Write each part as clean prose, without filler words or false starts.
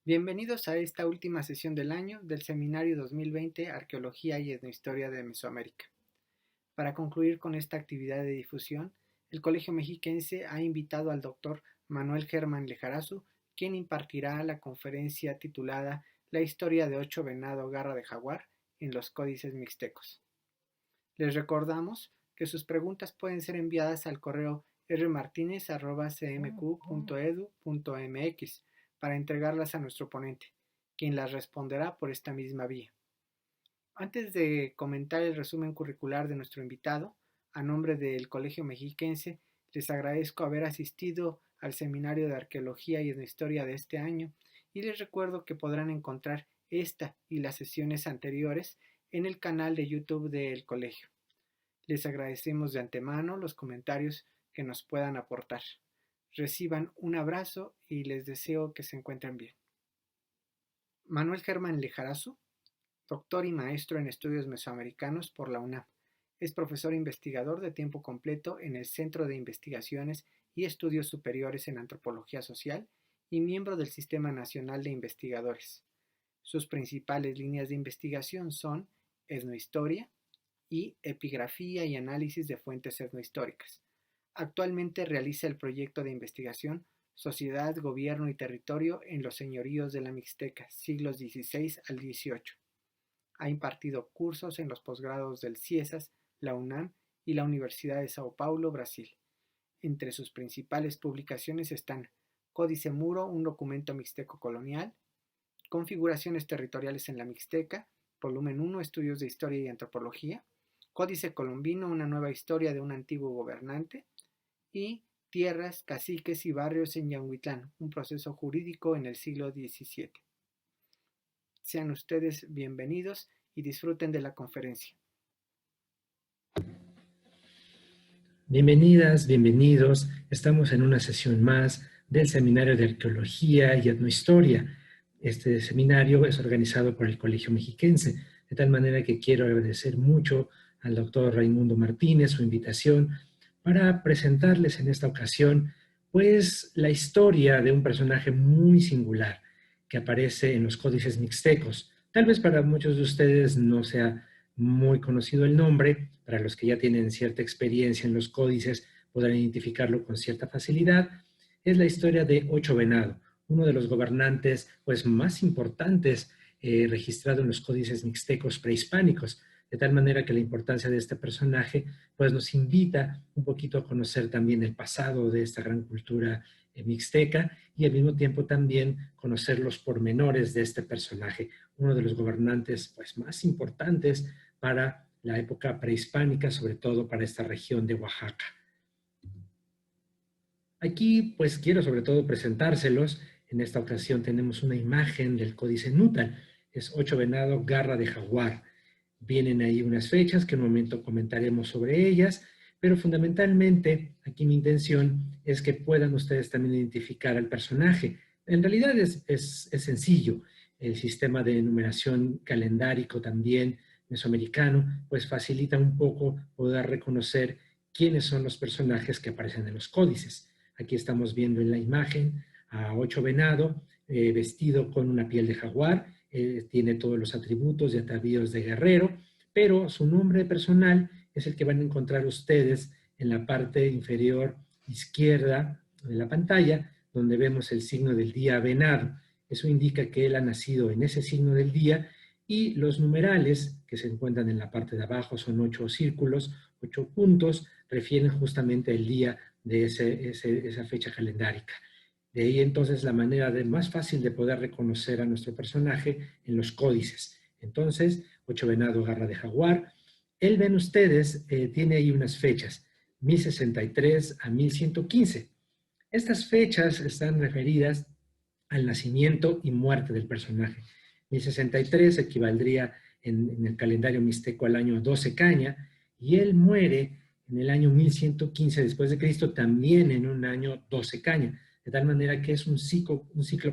Bienvenidos a esta última sesión del año del Seminario 2020 Arqueología y Etnohistoria de Mesoamérica. Para concluir con esta actividad de difusión, el Colegio Mexiquense ha invitado al Dr. Manuel Germán Lejarazu, quien impartirá la conferencia titulada La historia de Ocho Venado Garra de Jaguar en los códices mixtecos. Les recordamos que sus preguntas pueden ser enviadas al correo rmartinez@cmq.edu.mx para entregarlas a nuestro ponente, quien las responderá por esta misma vía. Antes de comentar el resumen curricular de nuestro invitado, a nombre del Colegio Mexiquense, les agradezco haber asistido al Seminario de Arqueología y Etnohistoria de este año y les recuerdo que podrán encontrar esta y las sesiones anteriores en el canal de YouTube del Colegio. Les agradecemos de antemano los comentarios que nos puedan aportar. Reciban un abrazo y les deseo que se encuentren bien. Manuel Germán Lejarazu, doctor y maestro en estudios mesoamericanos por la UNAM. Es profesor investigador de tiempo completo en el Centro de Investigaciones y Estudios Superiores en Antropología Social y miembro del Sistema Nacional de Investigadores. Sus principales líneas de investigación son etnohistoria y epigrafía y análisis de fuentes etnohistóricas. Actualmente realiza el proyecto de investigación Sociedad, Gobierno y Territorio en los Señoríos de la Mixteca, siglos XVI al XVIII. Ha impartido cursos en los posgrados del CIESAS, la UNAM y la Universidad de Sao Paulo, Brasil. Entre sus principales publicaciones están Códice Muro, un documento mixteco colonial, Configuraciones territoriales en la Mixteca, volumen 1, Estudios de Historia y Antropología, Códice Colombino, una nueva historia de un antiguo gobernante, y Tierras, Caciques y Barrios en Yanguitlán, un proceso jurídico en el siglo XVII. Sean ustedes bienvenidos y disfruten de la conferencia. Bienvenidas, bienvenidos. Estamos en una sesión más del Seminario de Arqueología y Etnohistoria. Este seminario es organizado por el Colegio Mexiquense, de tal manera que quiero agradecer mucho al doctor Raimundo Martínez su invitación para presentarles en esta ocasión, pues, la historia de un personaje muy singular que aparece en los códices mixtecos. Tal vez para muchos de ustedes no sea muy conocido el nombre, para los que ya tienen cierta experiencia en los códices podrán identificarlo con cierta facilidad. Es la historia de Ocho Venado, uno de los gobernantes pues, más importantes registrado en los códices mixtecos prehispánicos, de tal manera que la importancia de este personaje pues, nos invita un poquito a conocer también el pasado de esta gran cultura mixteca y al mismo tiempo también conocer los pormenores de este personaje, uno de los gobernantes pues, más importantes para la época prehispánica, sobre todo para esta región de Oaxaca. Aquí pues quiero sobre todo presentárselos. En esta ocasión tenemos una imagen del Códice Nutal, es Ocho Venado Garra de Jaguar. Vienen ahí unas fechas que en un momento comentaremos sobre ellas, pero fundamentalmente aquí mi intención es que puedan ustedes también identificar al personaje. En realidad es sencillo. El sistema de numeración calendárico también mesoamericano, pues facilita un poco poder reconocer quiénes son los personajes que aparecen en los códices. Aquí estamos viendo en la imagen a Ocho Venado vestido con una piel de jaguar, tiene todos los atributos y atavíos de guerrero, pero su nombre personal es el que van a encontrar ustedes en la parte inferior izquierda de la pantalla, donde vemos el signo del día venado. Eso indica que él ha nacido en ese signo del día y los numerales que se encuentran en la parte de abajo son 8 círculos, 8 puntos, refieren justamente al día de esa fecha calendárica. De ahí entonces la manera más fácil de poder reconocer a nuestro personaje en los códices. Entonces, Ocho Venado Garra de Jaguar. Él, ven ustedes, tiene ahí unas fechas, 1063 a 1115. Estas fechas están referidas al nacimiento y muerte del personaje. 1063 equivaldría en el calendario mixteco al año 12 Caña, y él muere en el año 1115 después de Cristo, también en un año 12 Caña, de tal manera que es un ciclo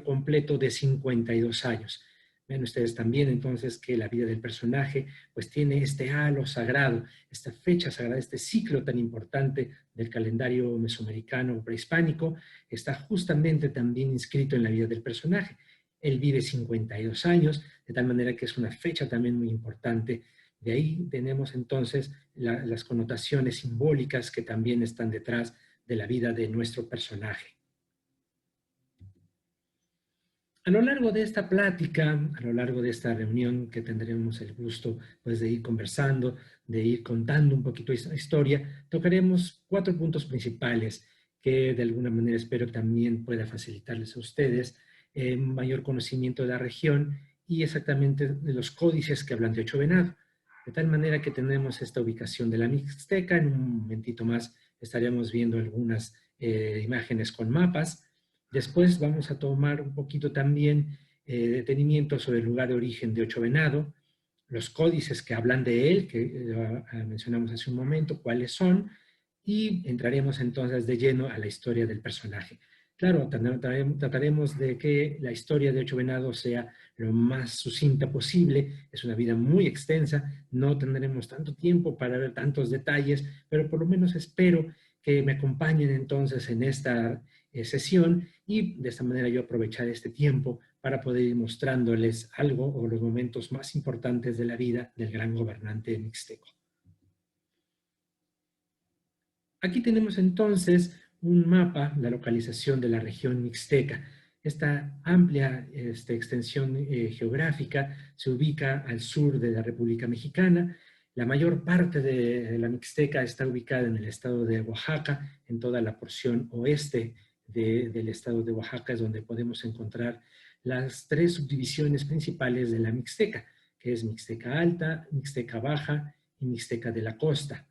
completo de 52 años. Ven ustedes también entonces que la vida del personaje pues tiene este halo sagrado, esta fecha sagrada, este ciclo tan importante del calendario mesoamericano o prehispánico, está justamente también inscrito en la vida del personaje. Él vive 52 años, de tal manera que es una fecha también muy importante. De ahí tenemos entonces las connotaciones simbólicas que también están detrás de la vida de nuestro personaje. A lo largo de esta plática, a lo largo de esta reunión que tendremos el gusto pues, de ir conversando, de ir contando un poquito esta historia, tocaremos 4 puntos principales que de alguna manera espero también pueda facilitarles a ustedes mayor conocimiento de la región y exactamente de los códices que hablan de Ocho Venado. De tal manera que tenemos esta ubicación de la Mixteca. En un momentito más estaremos viendo algunas imágenes con mapas. Después vamos a tomar un poquito también detenimiento sobre el lugar de origen de Ocho Venado, los códices que hablan de él, que mencionamos hace un momento, cuáles son, y entraremos entonces de lleno a la historia del personaje. Claro, trataremos de que la historia de Ocho Venado sea lo más sucinta posible. Es una vida muy extensa, no tendremos tanto tiempo para ver tantos detalles, pero por lo menos espero que me acompañen entonces en esta sesión y de esta manera yo aprovechar este tiempo para poder ir mostrándoles algo o los momentos más importantes de la vida del gran gobernante mixteco. Aquí tenemos entonces un mapa, la localización de la región mixteca. Esta amplia extensión geográfica se ubica al sur de la República Mexicana. La mayor parte de la Mixteca está ubicada en el estado de Oaxaca, en toda la porción oeste del estado de Oaxaca, es donde podemos encontrar las 3 subdivisiones principales de la Mixteca, que es Mixteca Alta, Mixteca Baja y Mixteca de la Costa.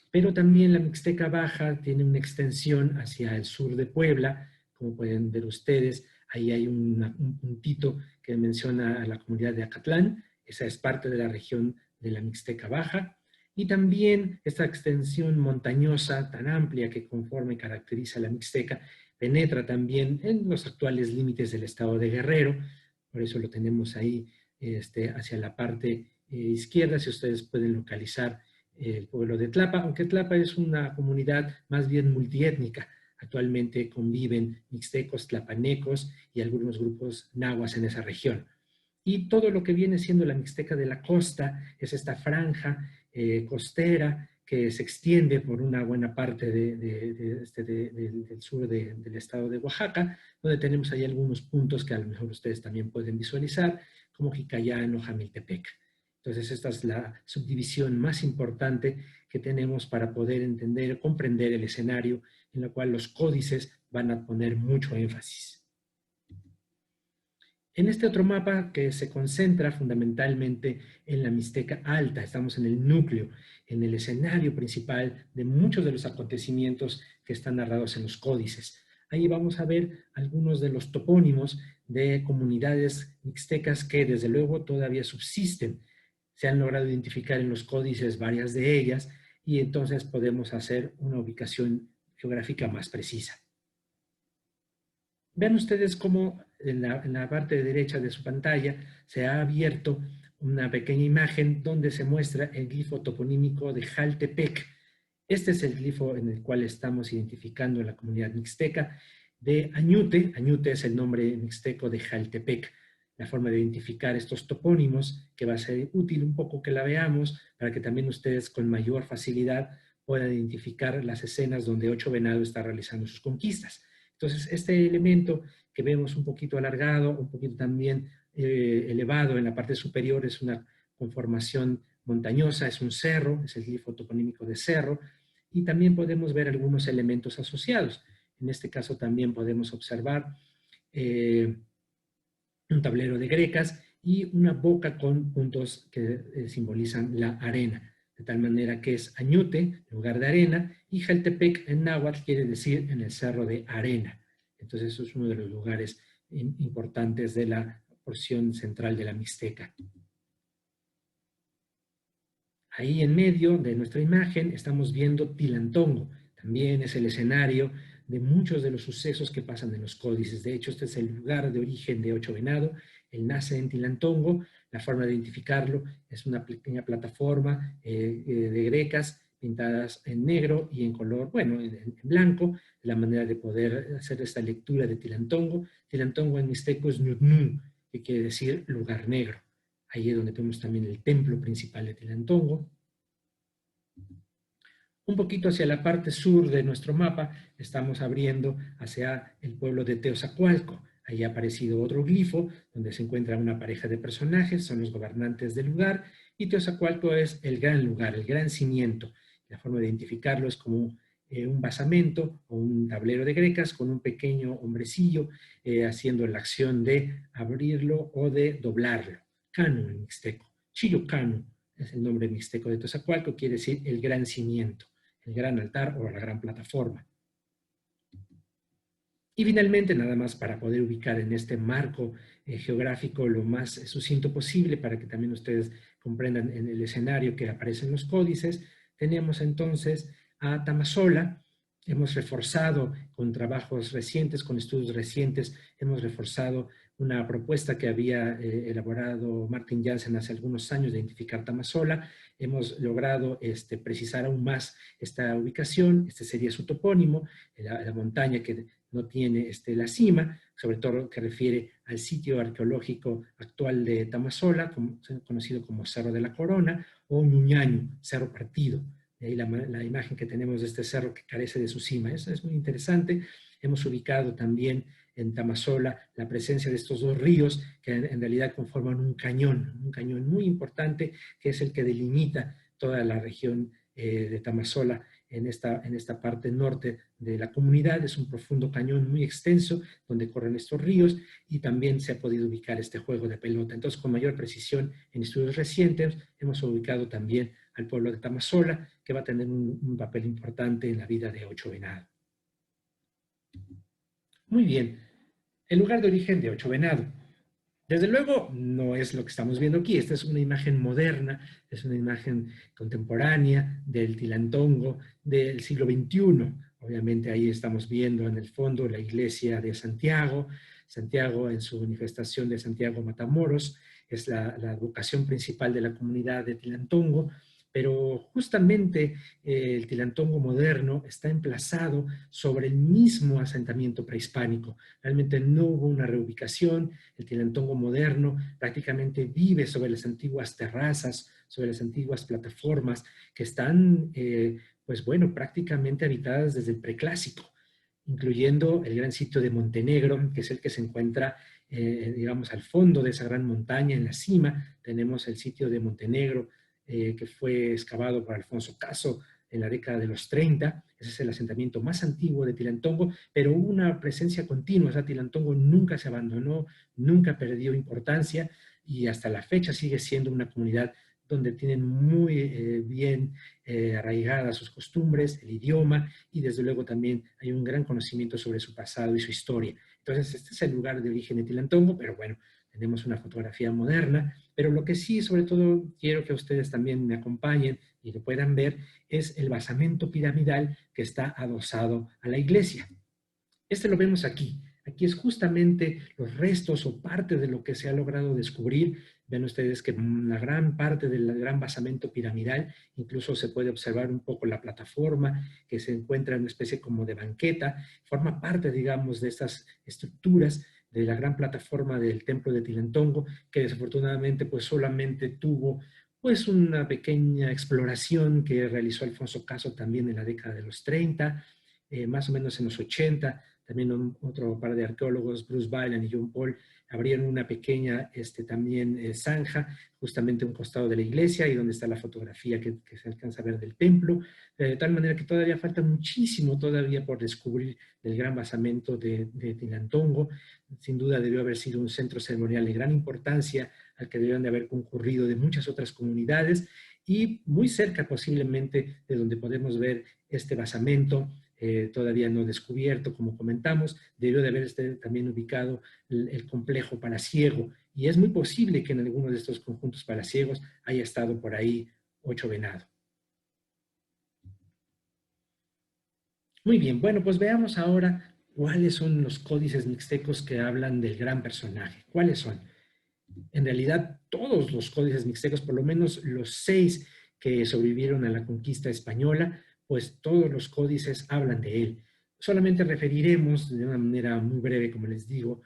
Pero también la Mixteca Baja tiene una extensión hacia el sur de Puebla, como pueden ver ustedes, ahí hay un puntito que menciona a la comunidad de Acatlán, esa es parte de la región de la Mixteca Baja, y también esta extensión montañosa tan amplia que conforme caracteriza la Mixteca, penetra también en los actuales límites del estado de Guerrero, por eso lo tenemos ahí hacia la parte izquierda, si ustedes pueden localizar el pueblo de Tlapa, aunque Tlapa es una comunidad más bien multiétnica. Actualmente conviven mixtecos, tlapanecos y algunos grupos nahuas en esa región. Y todo lo que viene siendo la Mixteca de la Costa es esta franja costera que se extiende por una buena parte del sur del estado de Oaxaca, donde tenemos ahí algunos puntos que a lo mejor ustedes también pueden visualizar, como Jicayán o Jamiltepec. Entonces, esta es la subdivisión más importante que tenemos para poder entender, comprender el escenario en el cual los códices van a poner mucho énfasis. En este otro mapa que se concentra fundamentalmente en la Mixteca Alta, estamos en el núcleo, en el escenario principal de muchos de los acontecimientos que están narrados en los códices. Ahí vamos a ver algunos de los topónimos de comunidades mixtecas que desde luego todavía subsisten. Se han logrado identificar en los códices varias de ellas y entonces podemos hacer una ubicación geográfica más precisa. Vean ustedes cómo en la parte derecha de su pantalla se ha abierto una pequeña imagen donde se muestra el glifo toponímico de Jaltepec. Este es el glifo en el cual estamos identificando la comunidad mixteca de Añute. Añute es el nombre mixteco de Jaltepec. La forma de identificar estos topónimos, que va a ser útil un poco que la veamos para que también ustedes con mayor facilidad puedan identificar las escenas donde Ocho Venado está realizando sus conquistas. Entonces, este elemento que vemos un poquito alargado, un poquito también elevado en la parte superior, es una conformación montañosa, es un cerro, es el glifo toponímico de cerro, y también podemos ver algunos elementos asociados. En este caso también podemos observar un tablero de grecas y una boca con puntos que simbolizan la arena, de tal manera que es Añute, lugar de arena, y Jaltepec en náhuatl quiere decir en el cerro de arena. Entonces eso es uno de los lugares importantes de la porción central de la Mixteca. Ahí en medio de nuestra imagen estamos viendo Tilantongo, también es el escenario de muchos de los sucesos que pasan en los códices. De hecho, este es el lugar de origen de Ocho Venado. Él nace en Tilantongo. La forma de identificarlo es una pequeña plataforma de grecas pintadas en negro y en color, bueno, en blanco, la manera de poder hacer esta lectura de Tilantongo. Tilantongo en mixteco es Ñutnú, que quiere decir lugar negro. Ahí es donde vemos también el templo principal de Tilantongo. Un poquito hacia la parte sur de nuestro mapa, estamos abriendo hacia el pueblo de Teozacualco. Ahí ha aparecido otro glifo, donde se encuentra una pareja de personajes, son los gobernantes del lugar, y Teozacualco es el gran lugar, el gran cimiento. La forma de identificarlo es como un basamento o un tablero de grecas con un pequeño hombrecillo haciendo la acción de abrirlo o de doblarlo. Canu en mixteco. Chiyocanu es el nombre mixteco de Teozacualco, quiere decir el gran cimiento, el gran altar o la gran plataforma. Y finalmente, nada más para poder ubicar en este marco geográfico lo más sucinto posible, para que también ustedes comprendan en el escenario que aparecen los códices, tenemos entonces a Tamasola. Hemos reforzado con trabajos recientes, con estudios recientes, hemos reforzado una propuesta que había elaborado Martin Jansen hace algunos años de identificar Tamasola. Hemos logrado precisar aún más esta ubicación. Este sería su topónimo, la montaña que no tiene la cima, sobre todo lo que refiere al sitio arqueológico actual de Tamasola, conocido como Cerro de la Corona, o Ñuñañu, Cerro Partido. De ahí la imagen que tenemos de este cerro que carece de su cima. Eso es muy interesante. Hemos ubicado también en Tamasola la presencia de estos dos ríos que en realidad conforman un cañón muy importante, que es el que delimita toda la región de Tamasola en esta parte norte de la comunidad. Es un profundo cañón muy extenso donde corren estos ríos, y también se ha podido ubicar este juego de pelota. Entonces, con mayor precisión, en estudios recientes, hemos ubicado también al pueblo de Tamasola, que va a tener un papel importante en la vida de Ocho Venado. Muy bien, el lugar de origen de Ocho Venado. Desde luego, no es lo que estamos viendo aquí. Esta es una imagen moderna, es una imagen contemporánea del Tilantongo del siglo XXI. Obviamente ahí estamos viendo en el fondo la iglesia de Santiago. Santiago en su manifestación de Santiago Matamoros es la vocación principal de la comunidad de Tilantongo, pero justamente el Tilantongo moderno está emplazado sobre el mismo asentamiento prehispánico. Realmente no hubo una reubicación. El Tilantongo moderno prácticamente vive sobre las antiguas terrazas, sobre las antiguas plataformas que están, pues bueno, prácticamente habitadas desde el preclásico, incluyendo el gran sitio de Montenegro, que es el que se encuentra, digamos, al fondo de esa gran montaña. En la cima tenemos el sitio de Montenegro, que fue excavado por Alfonso Caso en la década de los 30. Ese es el asentamiento más antiguo de Tilantongo, pero hubo una presencia continua. O sea, Tilantongo nunca se abandonó, nunca perdió importancia, y hasta la fecha sigue siendo una comunidad donde tienen muy bien arraigadas sus costumbres, el idioma, y desde luego también hay un gran conocimiento sobre su pasado y su historia. Entonces, este es el lugar de origen de Tilantongo, pero bueno, tenemos una fotografía moderna, pero lo que sí, sobre todo, quiero que ustedes también me acompañen y lo puedan ver, es el basamento piramidal que está adosado a la iglesia. Este lo vemos aquí. Aquí es justamente los restos o parte de lo que se ha logrado descubrir. Ven ustedes que la gran parte del gran basamento piramidal, incluso se puede observar un poco la plataforma que se encuentra en una especie como de banqueta, forma parte, digamos, de estas estructuras de la gran plataforma del templo de Tilantongo, que desafortunadamente pues solamente tuvo pues una pequeña exploración que realizó Alfonso Caso también en la década de los 30, más o menos en los 80, también otro par de arqueólogos, Bruce Byland y John Paul, abrieron una pequeña también zanja, justamente a un costado de la iglesia, y donde está la fotografía que se alcanza a ver del templo, de tal manera que todavía falta muchísimo todavía por descubrir del gran basamento de Tilantongo. Sin duda debió haber sido un centro ceremonial de gran importancia, al que debieron de haber concurrido de muchas otras comunidades, y muy cerca posiblemente de donde podemos ver este basamento, todavía no descubierto, como comentamos, debió de haber también ubicado el complejo palaciego, y es muy posible que en alguno de estos conjuntos palaciegos haya estado por ahí Ocho Venado. Muy bien, bueno, pues veamos ahora cuáles son los códices mixtecos que hablan del gran personaje. ¿Cuáles son? En realidad, todos los códices mixtecos, por lo menos los 6 que sobrevivieron a la conquista española, pues todos los códices hablan de él. Solamente referiremos de una manera muy breve, como les digo,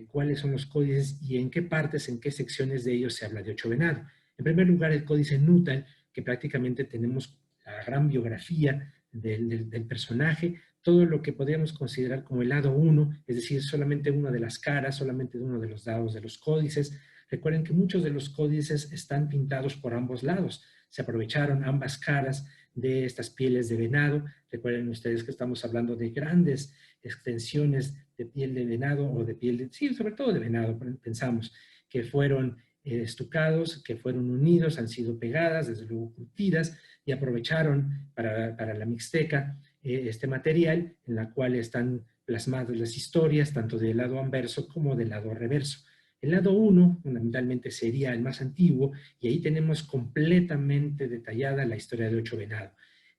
cuáles son los códices y en qué partes, en qué secciones de ellos se habla de Ocho Venado. En primer lugar, el códice Nuttall, que prácticamente tenemos la gran biografía del personaje, todo lo que podríamos considerar como el lado 1, es decir, solamente una de las caras, solamente uno de los lados de los códices. Recuerden que muchos de los códices están pintados por ambos lados. Se aprovecharon ambas caras de estas pieles de venado. Recuerden ustedes que estamos hablando de grandes extensiones de piel de venado o de piel de, sí, sobre todo de venado, pensamos, que fueron estucados, que fueron unidos, han sido pegadas, desde luego curtidas, y aprovecharon para la Mixteca este material en la cual están plasmadas las historias, tanto del lado anverso como del lado reverso. El lado 1, fundamentalmente, sería el más antiguo, y ahí tenemos completamente detallada la historia de Ocho Venado.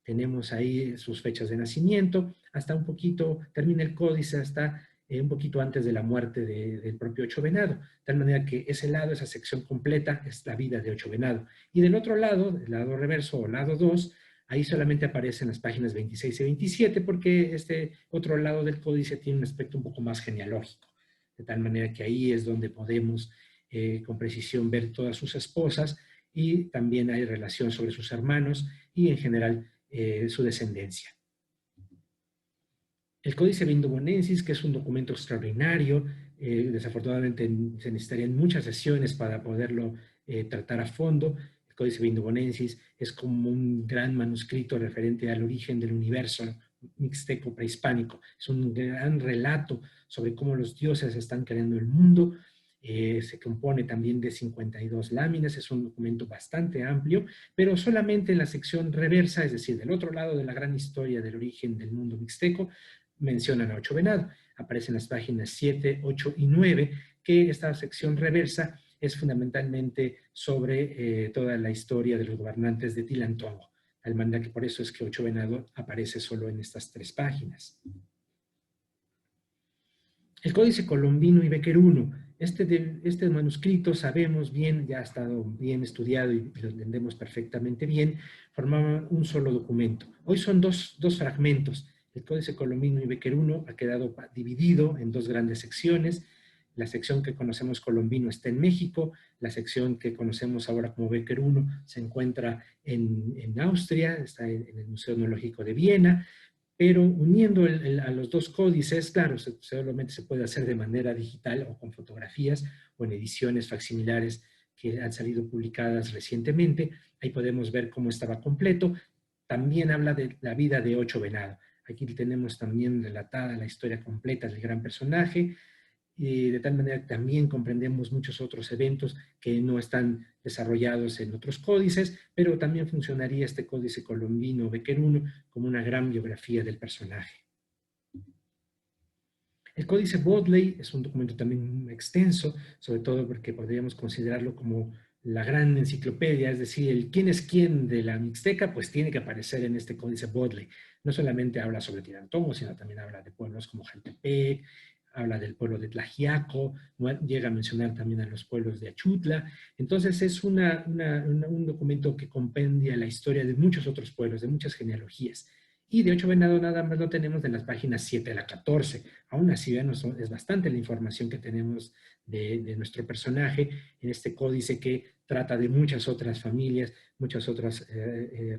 Tenemos ahí sus fechas de nacimiento, hasta un poquito, termina el códice hasta un poquito antes de la muerte del propio Ocho Venado, de tal manera que ese lado, esa sección completa, es la vida de Ocho Venado. Y del otro lado, el lado reverso o lado 2, ahí solamente aparecen las páginas 26 y 27, porque este otro lado del códice tiene un aspecto un poco más genealógico, de tal manera que ahí es donde podemos con precisión ver todas sus esposas, y también hay relación sobre sus hermanos y en general su descendencia. El Códice Vindobonensis, que es un documento extraordinario, desafortunadamente se necesitarían muchas sesiones para poderlo tratar a fondo. El Códice Vindobonensis es como un gran manuscrito referente al origen del universo mixteco prehispánico. Es un gran relato sobre cómo los dioses están creando el mundo. Se compone también de 52 láminas, es un documento bastante amplio, pero solamente en la sección reversa, es decir, del otro lado de la gran historia del origen del mundo mixteco, mencionan a Ocho Venado. Aparecen las páginas 7, 8 y 9, que esta sección reversa es fundamentalmente sobre toda la historia de los gobernantes de Tilantongo, de manera que por eso es que Ocho Venado aparece solo en estas 3 páginas. El Códice Colombino y Bequeruno. Este manuscrito, sabemos bien, ya ha estado bien estudiado y lo entendemos perfectamente bien, formaban un solo documento. Hoy son dos fragmentos. El Códice Colombino y Bequeruno ha quedado dividido en 2 grandes secciones. La sección que conocemos colombino está en México, la sección que conocemos ahora como Bequeruno se encuentra en Austria, está en el Museo Etnológico de Viena, pero uniendo a los 2 códices, claro, solamente se puede hacer de manera digital o con fotografías o en ediciones facsimilares que han salido publicadas recientemente. Ahí podemos ver cómo estaba completo. También habla de la vida de Ocho Venado. Aquí tenemos también relatada la historia completa del gran personaje, y de tal manera que también comprendemos muchos otros eventos que no están desarrollados en otros códices, pero también funcionaría este códice colombino Bequeruno como una gran biografía del personaje. El códice Bodley es un documento también extenso, sobre todo porque podríamos considerarlo como la gran enciclopedia, es decir, el quién es quién de la Mixteca, pues tiene que aparecer en este códice Bodley. No solamente habla sobre Tilantongo, sino también habla de pueblos como Jaltepec, habla del pueblo de Tlaxiaco, llega a mencionar también a los pueblos de Achutla. Entonces es un documento que compendia la historia de muchos otros pueblos, de muchas genealogías. Y de Ocho Venado nada más lo tenemos de las páginas 7 a la 14. Aún así, es bastante la información que tenemos de nuestro personaje en este códice que trata de muchas otras familias, muchas otras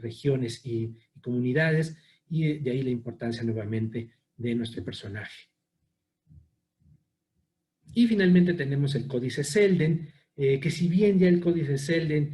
regiones y comunidades, y de ahí la importancia nuevamente de nuestro personaje. Y finalmente tenemos el Códice Selden, que si bien ya el Códice Selden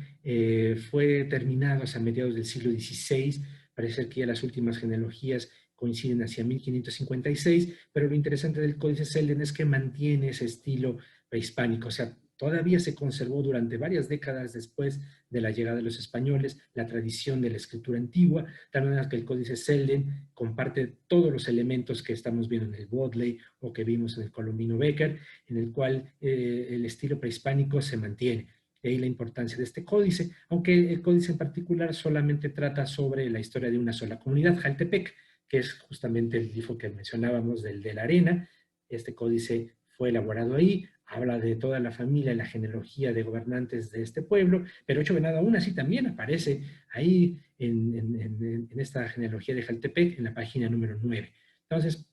fue terminado hacia mediados del siglo XVI, parece que ya las últimas genealogías coinciden hacia 1556, pero lo interesante del Códice Selden es que mantiene ese estilo prehispánico, o sea, todavía se conservó durante varias décadas después de la llegada de los españoles la tradición de la escritura antigua, de tal manera que el Códice Selden comparte todos los elementos que estamos viendo en el Bodley o que vimos en el Colombino Becker, en el cual el estilo prehispánico se mantiene. De ahí la importancia de este códice, aunque el códice en particular solamente trata sobre la historia de una sola comunidad, Jaltepec, que es justamente el grifo que mencionábamos del de la arena. Este códice fue elaborado ahí, habla de toda la familia y la genealogía de gobernantes de este pueblo, pero Ocho Venado aún así también aparece ahí en esta genealogía de Jaltepec, en la página número 9. Entonces,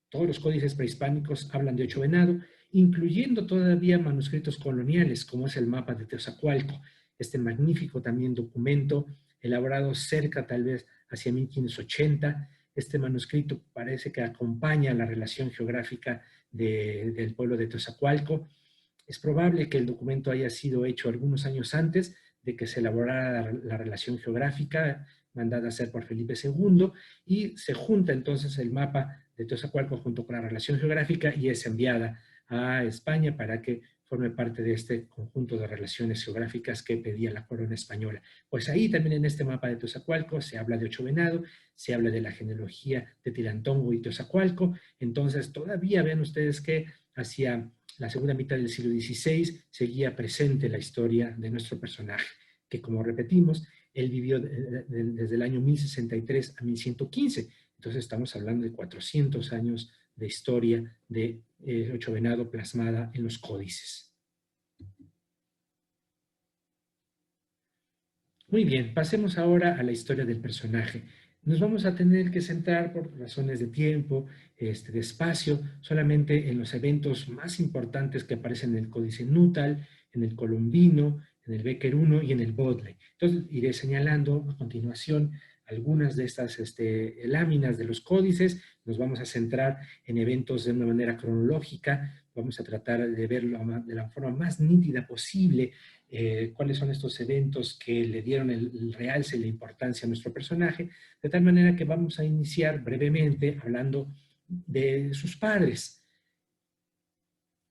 todos los códices prehispánicos hablan de Ocho Venado, incluyendo todavía manuscritos coloniales, como es el mapa de Teozacualco, este magnífico también documento elaborado cerca tal vez hacia 1580. Este manuscrito parece que acompaña la relación geográfica del pueblo de Teozacualco. Es probable que el documento haya sido hecho algunos años antes de que se elaborara la relación geográfica mandada a hacer por Felipe II, y se junta entonces el mapa de Teozacualco junto con la relación geográfica y es enviada a España para que forme parte de este conjunto de relaciones geográficas que pedía la corona española. Pues ahí también en este mapa de Teozacualco se habla de Ocho Venado, se habla de la genealogía de Tilantongo y Teozacualco. Entonces todavía ven ustedes que hacia la segunda mitad del siglo XVI seguía presente la historia de nuestro personaje, que como repetimos, él vivió desde el año 1063 a 1115. Entonces estamos hablando de 400 años de historia de Ocho Venado plasmada en los códices. Muy bien, pasemos ahora a la historia del personaje. Nos vamos a tener que centrar por razones de tiempo, de espacio, solamente en los eventos más importantes que aparecen en el Códice Nutal, en el Colombino, en el Becker I y en el Bodley. Entonces iré señalando a continuación algunas de estas láminas de los códices. Nos vamos a centrar en eventos de una manera cronológica, vamos a tratar de verlo de la forma más nítida posible, cuáles son estos eventos que le dieron el realce y la importancia a nuestro personaje, de tal manera que vamos a iniciar brevemente hablando de sus padres.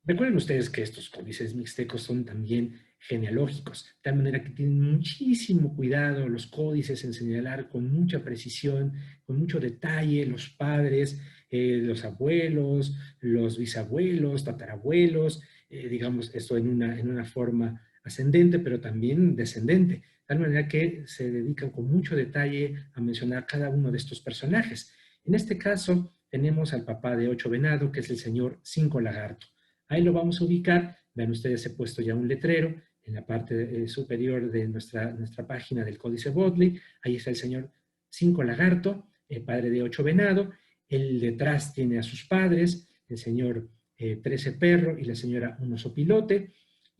Recuerden ustedes que estos códices mixtecos son también genealógicos, de tal manera que tienen muchísimo cuidado los códices en señalar con mucha precisión, con mucho detalle, los padres, los abuelos, los bisabuelos, tatarabuelos, digamos, esto en una forma ascendente, pero también descendente, de tal manera que se dedican con mucho detalle a mencionar cada uno de estos personajes. En este caso, tenemos al papá de Ocho Venado, que es el señor Cinco Lagarto. Ahí lo vamos a ubicar. Vean ustedes, he puesto ya un letrero en la parte superior de nuestra página del Códice Bodley. Ahí está el señor Cinco Lagarto, el padre de Ocho Venado. Él detrás tiene a sus padres, el señor Trece Perro y la señora Un Oso Pilote.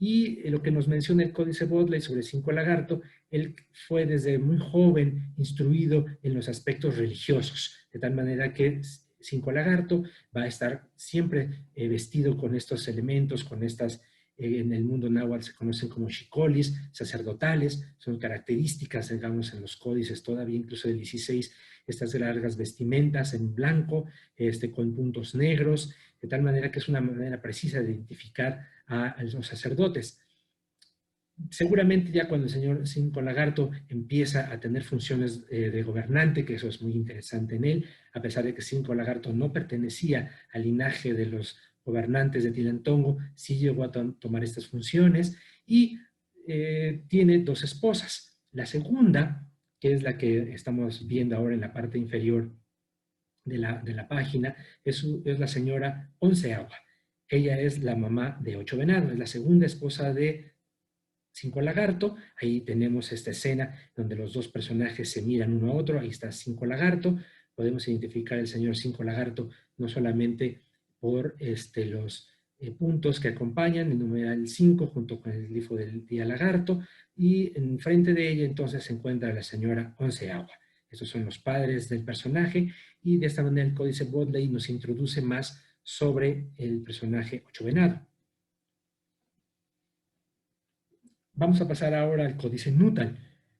Y lo que nos menciona el Códice Bodley sobre Cinco Lagarto, él fue desde muy joven instruido en los aspectos religiosos, de tal manera que Cinco Lagarto va a estar siempre vestido con estos elementos, con estas, en el mundo náhuatl se conocen como xicolis, sacerdotales, son características, digamos, en los códices todavía, incluso del 16, estas largas vestimentas en blanco, con puntos negros, de tal manera que es una manera precisa de identificar a los sacerdotes. Seguramente ya cuando el señor Cinco Lagarto empieza a tener funciones de gobernante, que eso es muy interesante en él, a pesar de que Cinco Lagarto no pertenecía al linaje de los gobernantes de Tilantongo, sí llegó a tomar estas funciones y tiene dos esposas. La segunda, que es la que estamos viendo ahora en la parte inferior de la página, es la señora Onceagua. Ella es la mamá de Ocho Venado, es la segunda esposa de Cinco Lagarto. Ahí tenemos esta escena donde los dos personajes se miran uno a otro. Ahí está Cinco Lagarto. Podemos identificar al señor Cinco Lagarto no solamente por los puntos que acompañan el numeral 5 junto con el glifo del día lagarto, y enfrente de ella entonces se encuentra la señora Onceagua. Estos son los padres del personaje, y de esta manera el Códice Bodley nos introduce más sobre el personaje Ocho Venado. Vamos a pasar ahora al Códice Nutal.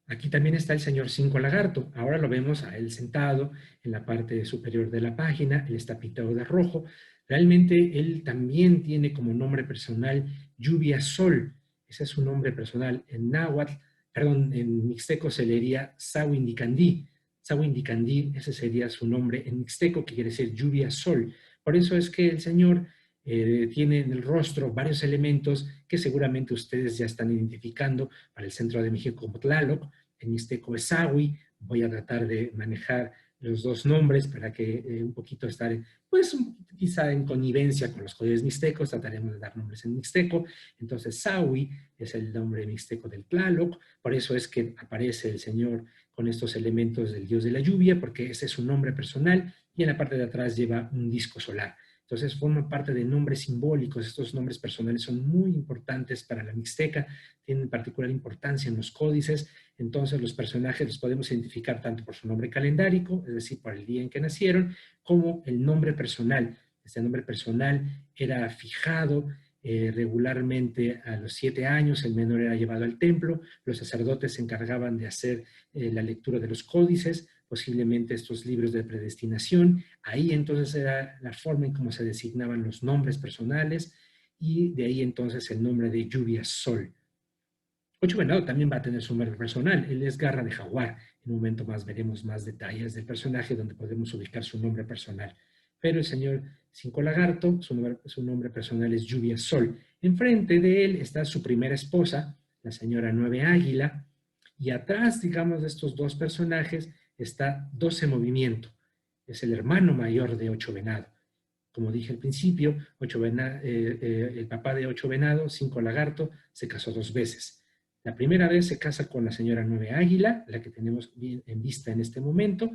Aquí también está el señor Cinco Lagarto. Ahora lo vemos a él sentado en la parte superior de la página. Él está pintado de rojo. Realmente él también tiene como nombre personal Lluvia Sol. Ese es su nombre personal. En náhuatl, perdón, en mixteco se leería Sawindicandí. Sawindicandí, ese sería su nombre en mixteco, que quiere decir lluvia sol. Por eso es que el señor tiene en el rostro varios elementos que seguramente ustedes ya están identificando para el centro de México como Tlaloc, en mixteco es Sawi. Voy a tratar de manejar los dos nombres para que un poquito estar, pues quizá en connivencia con los códices mixtecos, trataremos de dar nombres en mixteco. Entonces, Sawi es el nombre mixteco del Tlaloc, por eso es que aparece el Señor con estos elementos del dios de la lluvia, porque ese es su nombre personal, y en la parte de atrás lleva un disco solar. Entonces forman parte de nombres simbólicos. Estos nombres personales son muy importantes para la Mixteca, tienen particular importancia en los códices. Entonces los personajes los podemos identificar tanto por su nombre calendárico, es decir, por el día en que nacieron, como el nombre personal. Este nombre personal era fijado regularmente a los 7 años, el menor era llevado al templo, los sacerdotes se encargaban de hacer la lectura de los códices, posiblemente estos libros de predestinación. Ahí entonces era la forma en cómo se designaban los nombres personales, y de ahí entonces el nombre de Lluvia Sol. Ocho Venado también va a tener su nombre personal, él es Garra de Jaguar. En un momento más veremos más detalles del personaje donde podemos ubicar su nombre personal. Pero el señor Cinco Lagarto, su nombre personal es Lluvia Sol. Enfrente de él está su primera esposa, la señora Nueve Águila, y atrás, digamos, de estos dos personajes está 12 Movimiento. Es el hermano mayor de Ocho Venado. Como dije al principio, el papá de Ocho Venado, Cinco Lagarto, se casó 2 veces. La primera vez se casa con la señora Nueve Águila, la que tenemos en vista en este momento.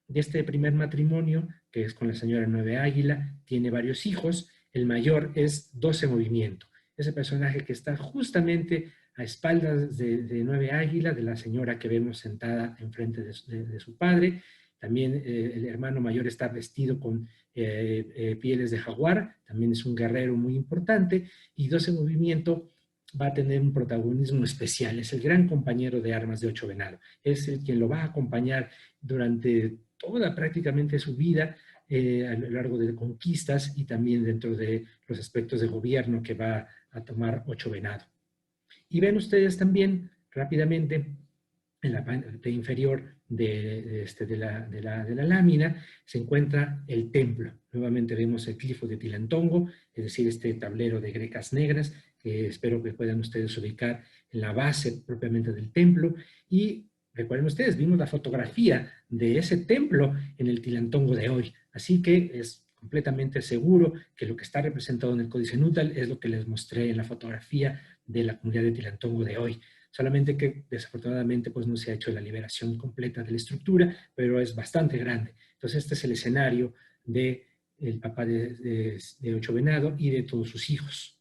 De este primer matrimonio, que es con la señora Nueve Águila, tiene varios hijos. El mayor es 12 Movimiento. Ese personaje que está justamente a espaldas de Nueve Águila, de la señora que vemos sentada enfrente de su padre. También el hermano mayor está vestido con pieles de jaguar, también es un guerrero muy importante, y 12 Movimiento va a tener un protagonismo especial, es el gran compañero de armas de Ocho Venado, es el quien lo va a acompañar durante toda prácticamente su vida, a lo largo de conquistas y también dentro de los aspectos de gobierno que va a tomar Ocho Venado. Y ven ustedes también rápidamente en la parte inferior de la lámina se encuentra el templo. Nuevamente vemos el glifo de Tilantongo, es decir, este tablero de grecas negras, que espero que puedan ustedes ubicar en la base propiamente del templo. Y recuerden ustedes, vimos la fotografía de ese templo en el Tilantongo de hoy. Así que es completamente seguro que lo que está representado en el Códice Nútal es lo que les mostré en la fotografía de la comunidad de Tilantongo de hoy. Solamente que desafortunadamente pues no se ha hecho la liberación completa de la estructura, pero es bastante grande. Entonces este es el escenario del papá de Ocho Venado y de todos sus hijos.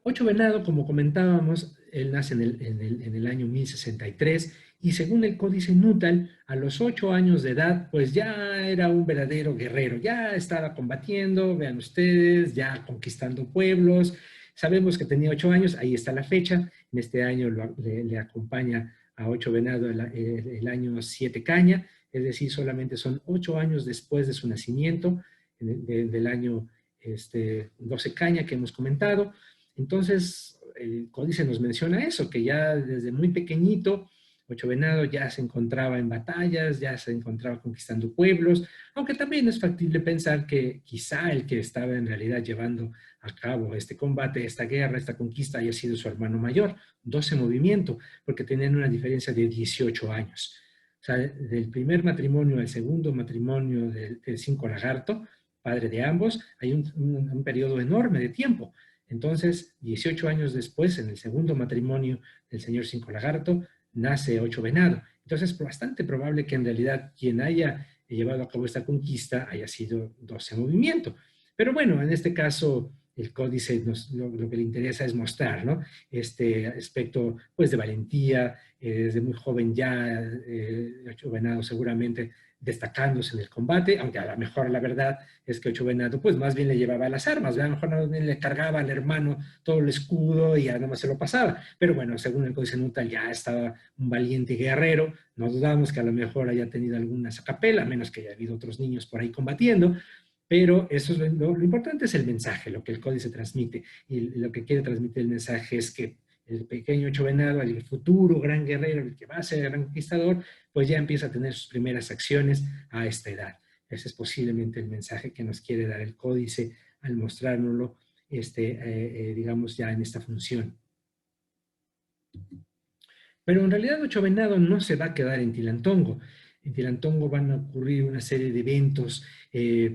Ocho Venado, como comentábamos, él nace en el año 1063 y según el Códice Nútal, a los 8 años de edad, pues ya era un verdadero guerrero, ya estaba combatiendo, vean ustedes, ya conquistando pueblos. Sabemos que tenía 8 años, ahí está la fecha, en este año le acompaña a Ocho Venado el año 7 Caña, es decir, solamente son 8 años después de su nacimiento, del año 12 Caña que hemos comentado. Entonces, el códice nos menciona eso, que ya desde muy pequeñito, Ocho Venado ya se encontraba en batallas, ya se encontraba conquistando pueblos, aunque también es factible pensar que quizá el que estaba en realidad llevando a cabo este combate, esta guerra, esta conquista, haya sido su hermano mayor, 12 Movimiento, porque tenían una diferencia de 18 años. O sea, del primer matrimonio al segundo matrimonio del Cinco Lagarto, padre de ambos, hay un periodo enorme de tiempo. Entonces, 18 años después, en el segundo matrimonio del señor Cinco Lagarto, nace Ocho Venado. Entonces, es bastante probable que en realidad quien haya llevado a cabo esta conquista haya sido 12 Movimiento. Pero bueno, en este caso, el códice lo que le interesa es mostrar, ¿no? Este aspecto, pues, de valentía, desde muy joven ya, Ocho Venado seguramente destacándose en el combate, aunque a lo mejor la verdad es que Ocho Venado pues más bien le llevaba las armas, a lo mejor no le cargaba al hermano todo el escudo y ya nada más se lo pasaba, pero bueno, según el Códice Nútal ya estaba un valiente guerrero, no dudamos que a lo mejor haya tenido alguna sacapela, a menos que haya habido otros niños por ahí combatiendo, pero eso es lo importante es el mensaje, lo que el códice transmite, y lo que quiere transmitir el mensaje es que el pequeño Ocho Venado, el futuro gran guerrero, el que va a ser el gran conquistador, pues ya empieza a tener sus primeras acciones a esta edad. Ese es posiblemente el mensaje que nos quiere dar el códice al mostrárnoslo, digamos, ya en esta función. Pero en realidad Ocho Venado no se va a quedar en Tilantongo. En Tilantongo van a ocurrir una serie de eventos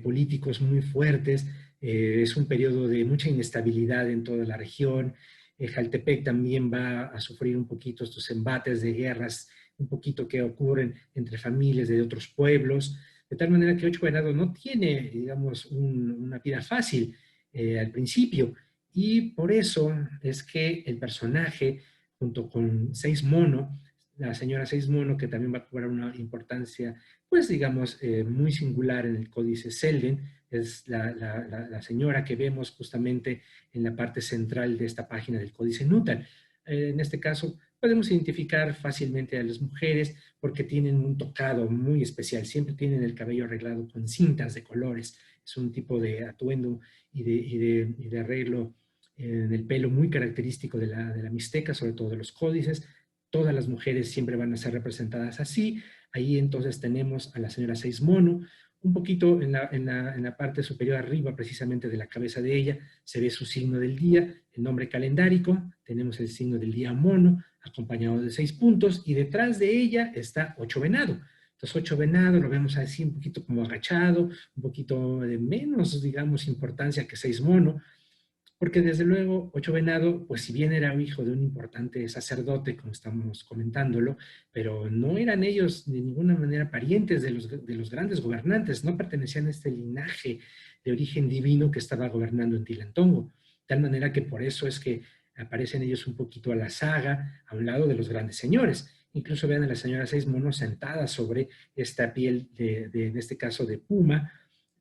políticos muy fuertes. Es un periodo de mucha inestabilidad en toda la región. Jaltepec también va a sufrir un poquito estos embates de guerras, un poquito que ocurren entre familias de otros pueblos, de tal manera que Ocho Venado no tiene, digamos, una vida fácil al principio. Y por eso es que el personaje junto con Seis Mono, la señora Seis Mono, que también va a cobrar una importancia, pues digamos, muy singular en el Códice Selden, es la señora que vemos justamente en la parte central de esta página del Códice Nutal. En este caso, podemos identificar fácilmente a las mujeres porque tienen un tocado muy especial, siempre tienen el cabello arreglado con cintas de colores, es un tipo de atuendo y de arreglo en el pelo muy característico de la Mixteca, sobre todo de los códices. Todas las mujeres siempre van a ser representadas así. Ahí entonces tenemos a la señora Seis Mono, un poquito en la parte superior arriba, precisamente de la cabeza de ella, se ve su signo del día, el nombre calendárico, tenemos el signo del día mono, acompañado de 6 puntos, y detrás de ella está Ocho Venado. Entonces, Ocho Venado lo vemos así un poquito como agachado, un poquito de menos, digamos, importancia que Seis Mono, porque desde luego Ocho Venado, pues si bien era hijo de un importante sacerdote, como estamos comentándolo, pero no eran ellos de ninguna manera parientes de los grandes gobernantes, no pertenecían a este linaje de origen divino que estaba gobernando en Tilantongo. De tal manera que por eso es que aparecen ellos un poquito a la saga, a un lado de los grandes señores. Incluso vean a la señora Seis Monos sentada sobre esta piel en este caso de puma.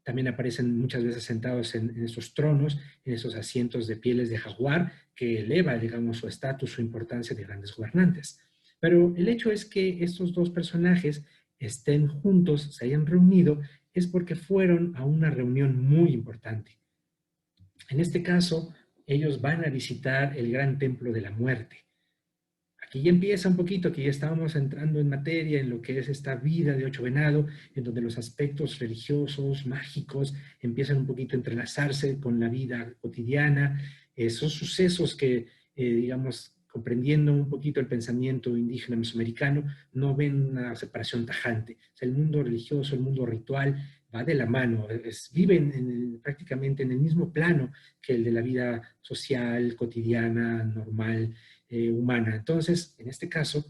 También aparecen muchas veces sentados en esos tronos, en esos asientos de pieles de jaguar, que eleva, digamos, su estatus, su importancia de grandes gobernantes. Pero el hecho es que estos dos personajes estén juntos, se hayan reunido, es porque fueron a una reunión muy importante. En este caso, ellos van a visitar el gran templo de la muerte. Aquí ya empieza un poquito, aquí ya estábamos entrando en materia, en lo que es esta vida de Ocho Venado, en donde los aspectos religiosos, mágicos, empiezan un poquito a entrelazarse con la vida cotidiana. Son sucesos que, digamos, comprendiendo un poquito el pensamiento indígena mesoamericano, no ven una separación tajante. O sea, el mundo religioso, el mundo ritual, va de la mano, viven prácticamente en el mismo plano que el de la vida social, cotidiana, normal, humana. Entonces, en este caso,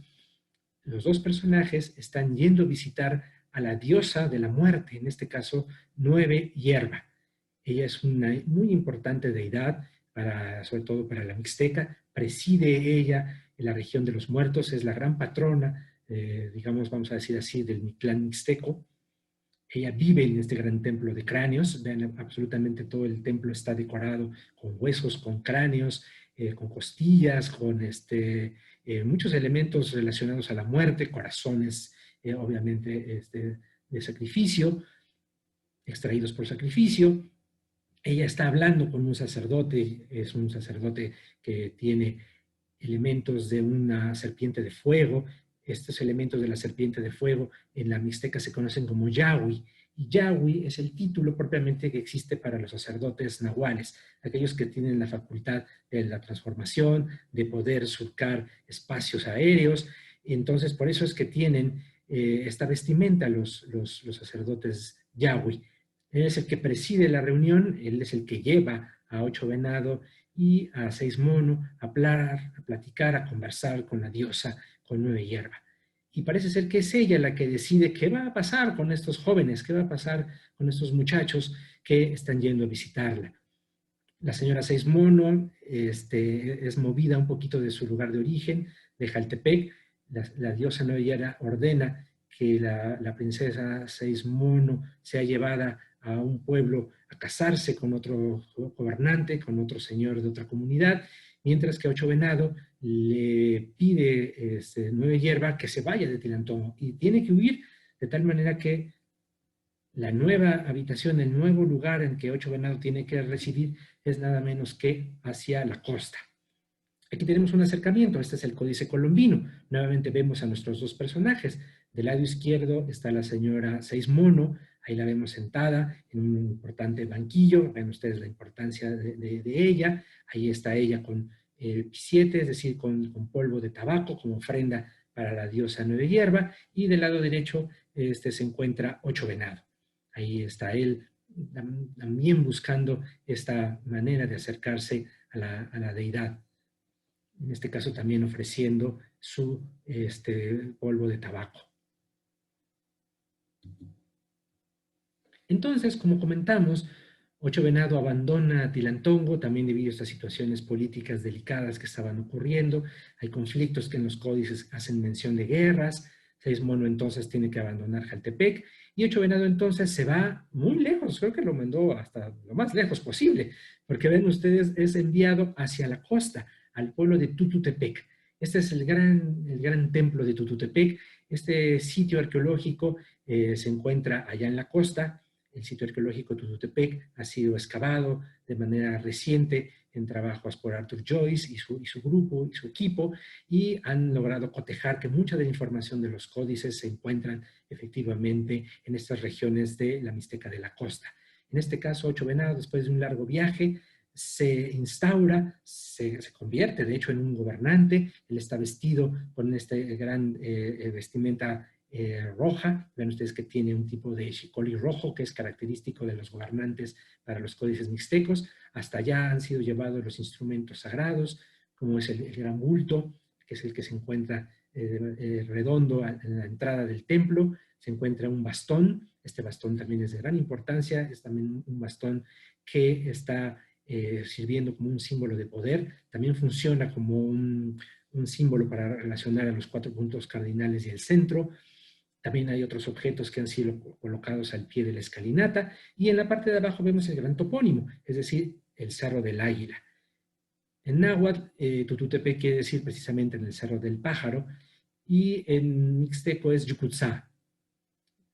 los dos personajes están yendo a visitar a la diosa de la muerte, en este caso, Nueve Hierba. Ella es una muy importante deidad, sobre todo para la Mixteca, preside ella en la región de los muertos, es la gran patrona, digamos, vamos a decir así, del clan mixteco. Ella vive en este gran templo de cráneos. Vean, absolutamente todo el templo está decorado con huesos, con cráneos, con costillas, con muchos elementos relacionados a la muerte, corazones, obviamente, de sacrificio, extraídos por sacrificio. Ella está hablando con un sacerdote, es un sacerdote que tiene elementos de una serpiente de fuego. Estos elementos de la serpiente de fuego en la Mixteca se conocen como Yahui, y Yahui es el título propiamente que existe para los sacerdotes nahuales, aquellos que tienen la facultad de la transformación, de poder surcar espacios aéreos. Entonces, por eso es que tienen esta vestimenta los sacerdotes Yahui. Él es el que preside la reunión, él es el que lleva a Ocho Venado y a Seis Mono a hablar, a platicar, a conversar con la diosa, con Nueve Hierba. Y parece ser que es ella la que decide qué va a pasar con estos jóvenes, qué va a pasar con estos muchachos que están yendo a visitarla. La señora Seis Mono es movida un poquito de su lugar de origen, de Jaltepec. La diosa Nueve Hierba ordena que la princesa Seis Mono sea llevada a un pueblo a casarse con otro gobernante, con otro señor de otra comunidad, mientras que Ocho Venado le pide Nueve Hierba que se vaya de Tilantongo y tiene que huir, de tal manera que la nueva habitación, el nuevo lugar en que Ocho Venado tiene que residir es nada menos que hacia la costa. Aquí tenemos un acercamiento, este es el Códice Colombino. Nuevamente vemos a nuestros dos personajes. Del lado izquierdo está la señora Seis Mono, ahí la vemos sentada en un importante banquillo, ven ustedes la importancia de ella. Ahí está ella con P7, es decir, con polvo de tabaco como ofrenda para la diosa Nueve Hierba, y del lado derecho se encuentra Ocho Venado. Ahí está él también buscando esta manera de acercarse a la deidad. En este caso también ofreciendo su polvo de tabaco. Entonces, como comentamos, Ocho Venado abandona Tilantongo, también debido a estas situaciones políticas delicadas que estaban ocurriendo. Hay conflictos que en los códices hacen mención de guerras. Seis Mono entonces tiene que abandonar Jaltepec, y Ocho Venado entonces se va muy lejos, creo que lo mandó hasta lo más lejos posible, porque ven ustedes, es enviado hacia la costa, al pueblo de Tututepec. Este es el gran templo de Tututepec. Este sitio arqueológico se encuentra allá en la costa. El sitio arqueológico Tututepec ha sido excavado de manera reciente en trabajos por Arthur Joyce y su grupo y su equipo, y han logrado cotejar que mucha de la información de los códices se encuentran efectivamente en estas regiones de la Mixteca de la Costa. En este caso, Ocho Venado, después de un largo viaje, se instaura, se convierte de hecho en un gobernante. Él está vestido con este gran vestimenta roja. Ven ustedes que tiene un tipo de xicoli rojo que es característico de los gobernantes para los códices mixtecos. Hasta allá han sido llevados los instrumentos sagrados, como es el gran bulto, que es el que se encuentra redondo en la entrada del templo. Se encuentra un bastón. Este bastón también es de gran importancia. Es también un bastón que está sirviendo como un símbolo de poder. También funciona como un símbolo para relacionar a los 4 puntos cardinales y el centro. También hay otros objetos que han sido colocados al pie de la escalinata, y en la parte de abajo vemos el gran topónimo, es decir, el Cerro del Águila. En náhuatl, Tututepec quiere decir precisamente en el Cerro del Pájaro, y en mixteco es Yucutzá.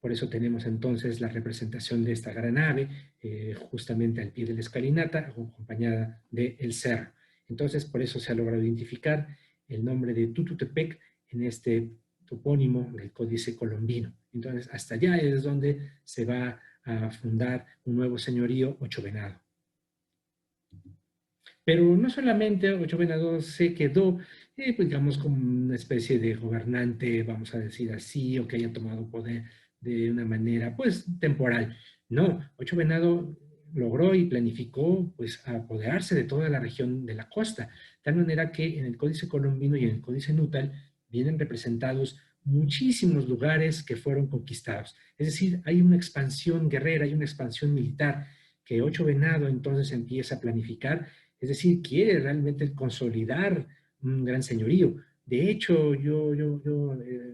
Por eso tenemos entonces la representación de esta gran ave justamente al pie de la escalinata, acompañada del cerro. Entonces, por eso se ha logrado identificar el nombre de Tututepec en este topónimo del Códice Colombino. Entonces, hasta allá es donde se va a fundar un nuevo señorío, Ocho Venado. Pero no solamente Ocho Venado se quedó, pues, digamos, como una especie de gobernante, vamos a decir así, o que haya tomado poder de una manera, pues, temporal. No, Ocho Venado logró y planificó, pues, apoderarse de toda la región de la costa, de tal manera que en el Códice Colombino y en el Códice Nutal vienen representados muchísimos lugares que fueron conquistados. Es decir, hay una expansión guerrera, hay una expansión militar que Ocho Venado entonces empieza a planificar, es decir, quiere realmente consolidar un gran señorío. De hecho, yo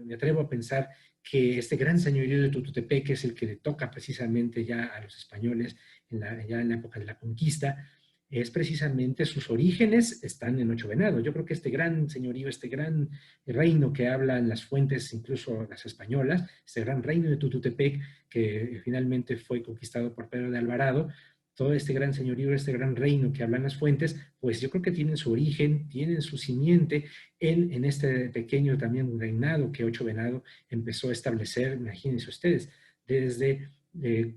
me atrevo a pensar que este gran señorío de Tututepec, que es el que le toca precisamente ya a los españoles ya en la época de la conquista, es precisamente sus orígenes están en Ocho Venado. Yo creo que este gran señorío, este gran reino que hablan las fuentes, incluso las españolas, este gran reino de Tututepec, que finalmente fue conquistado por Pedro de Alvarado, todo este gran señorío, este gran reino que hablan las fuentes, pues yo creo que tienen su origen, tienen su simiente en este pequeño también reinado que Ocho Venado empezó a establecer, imagínense ustedes, desde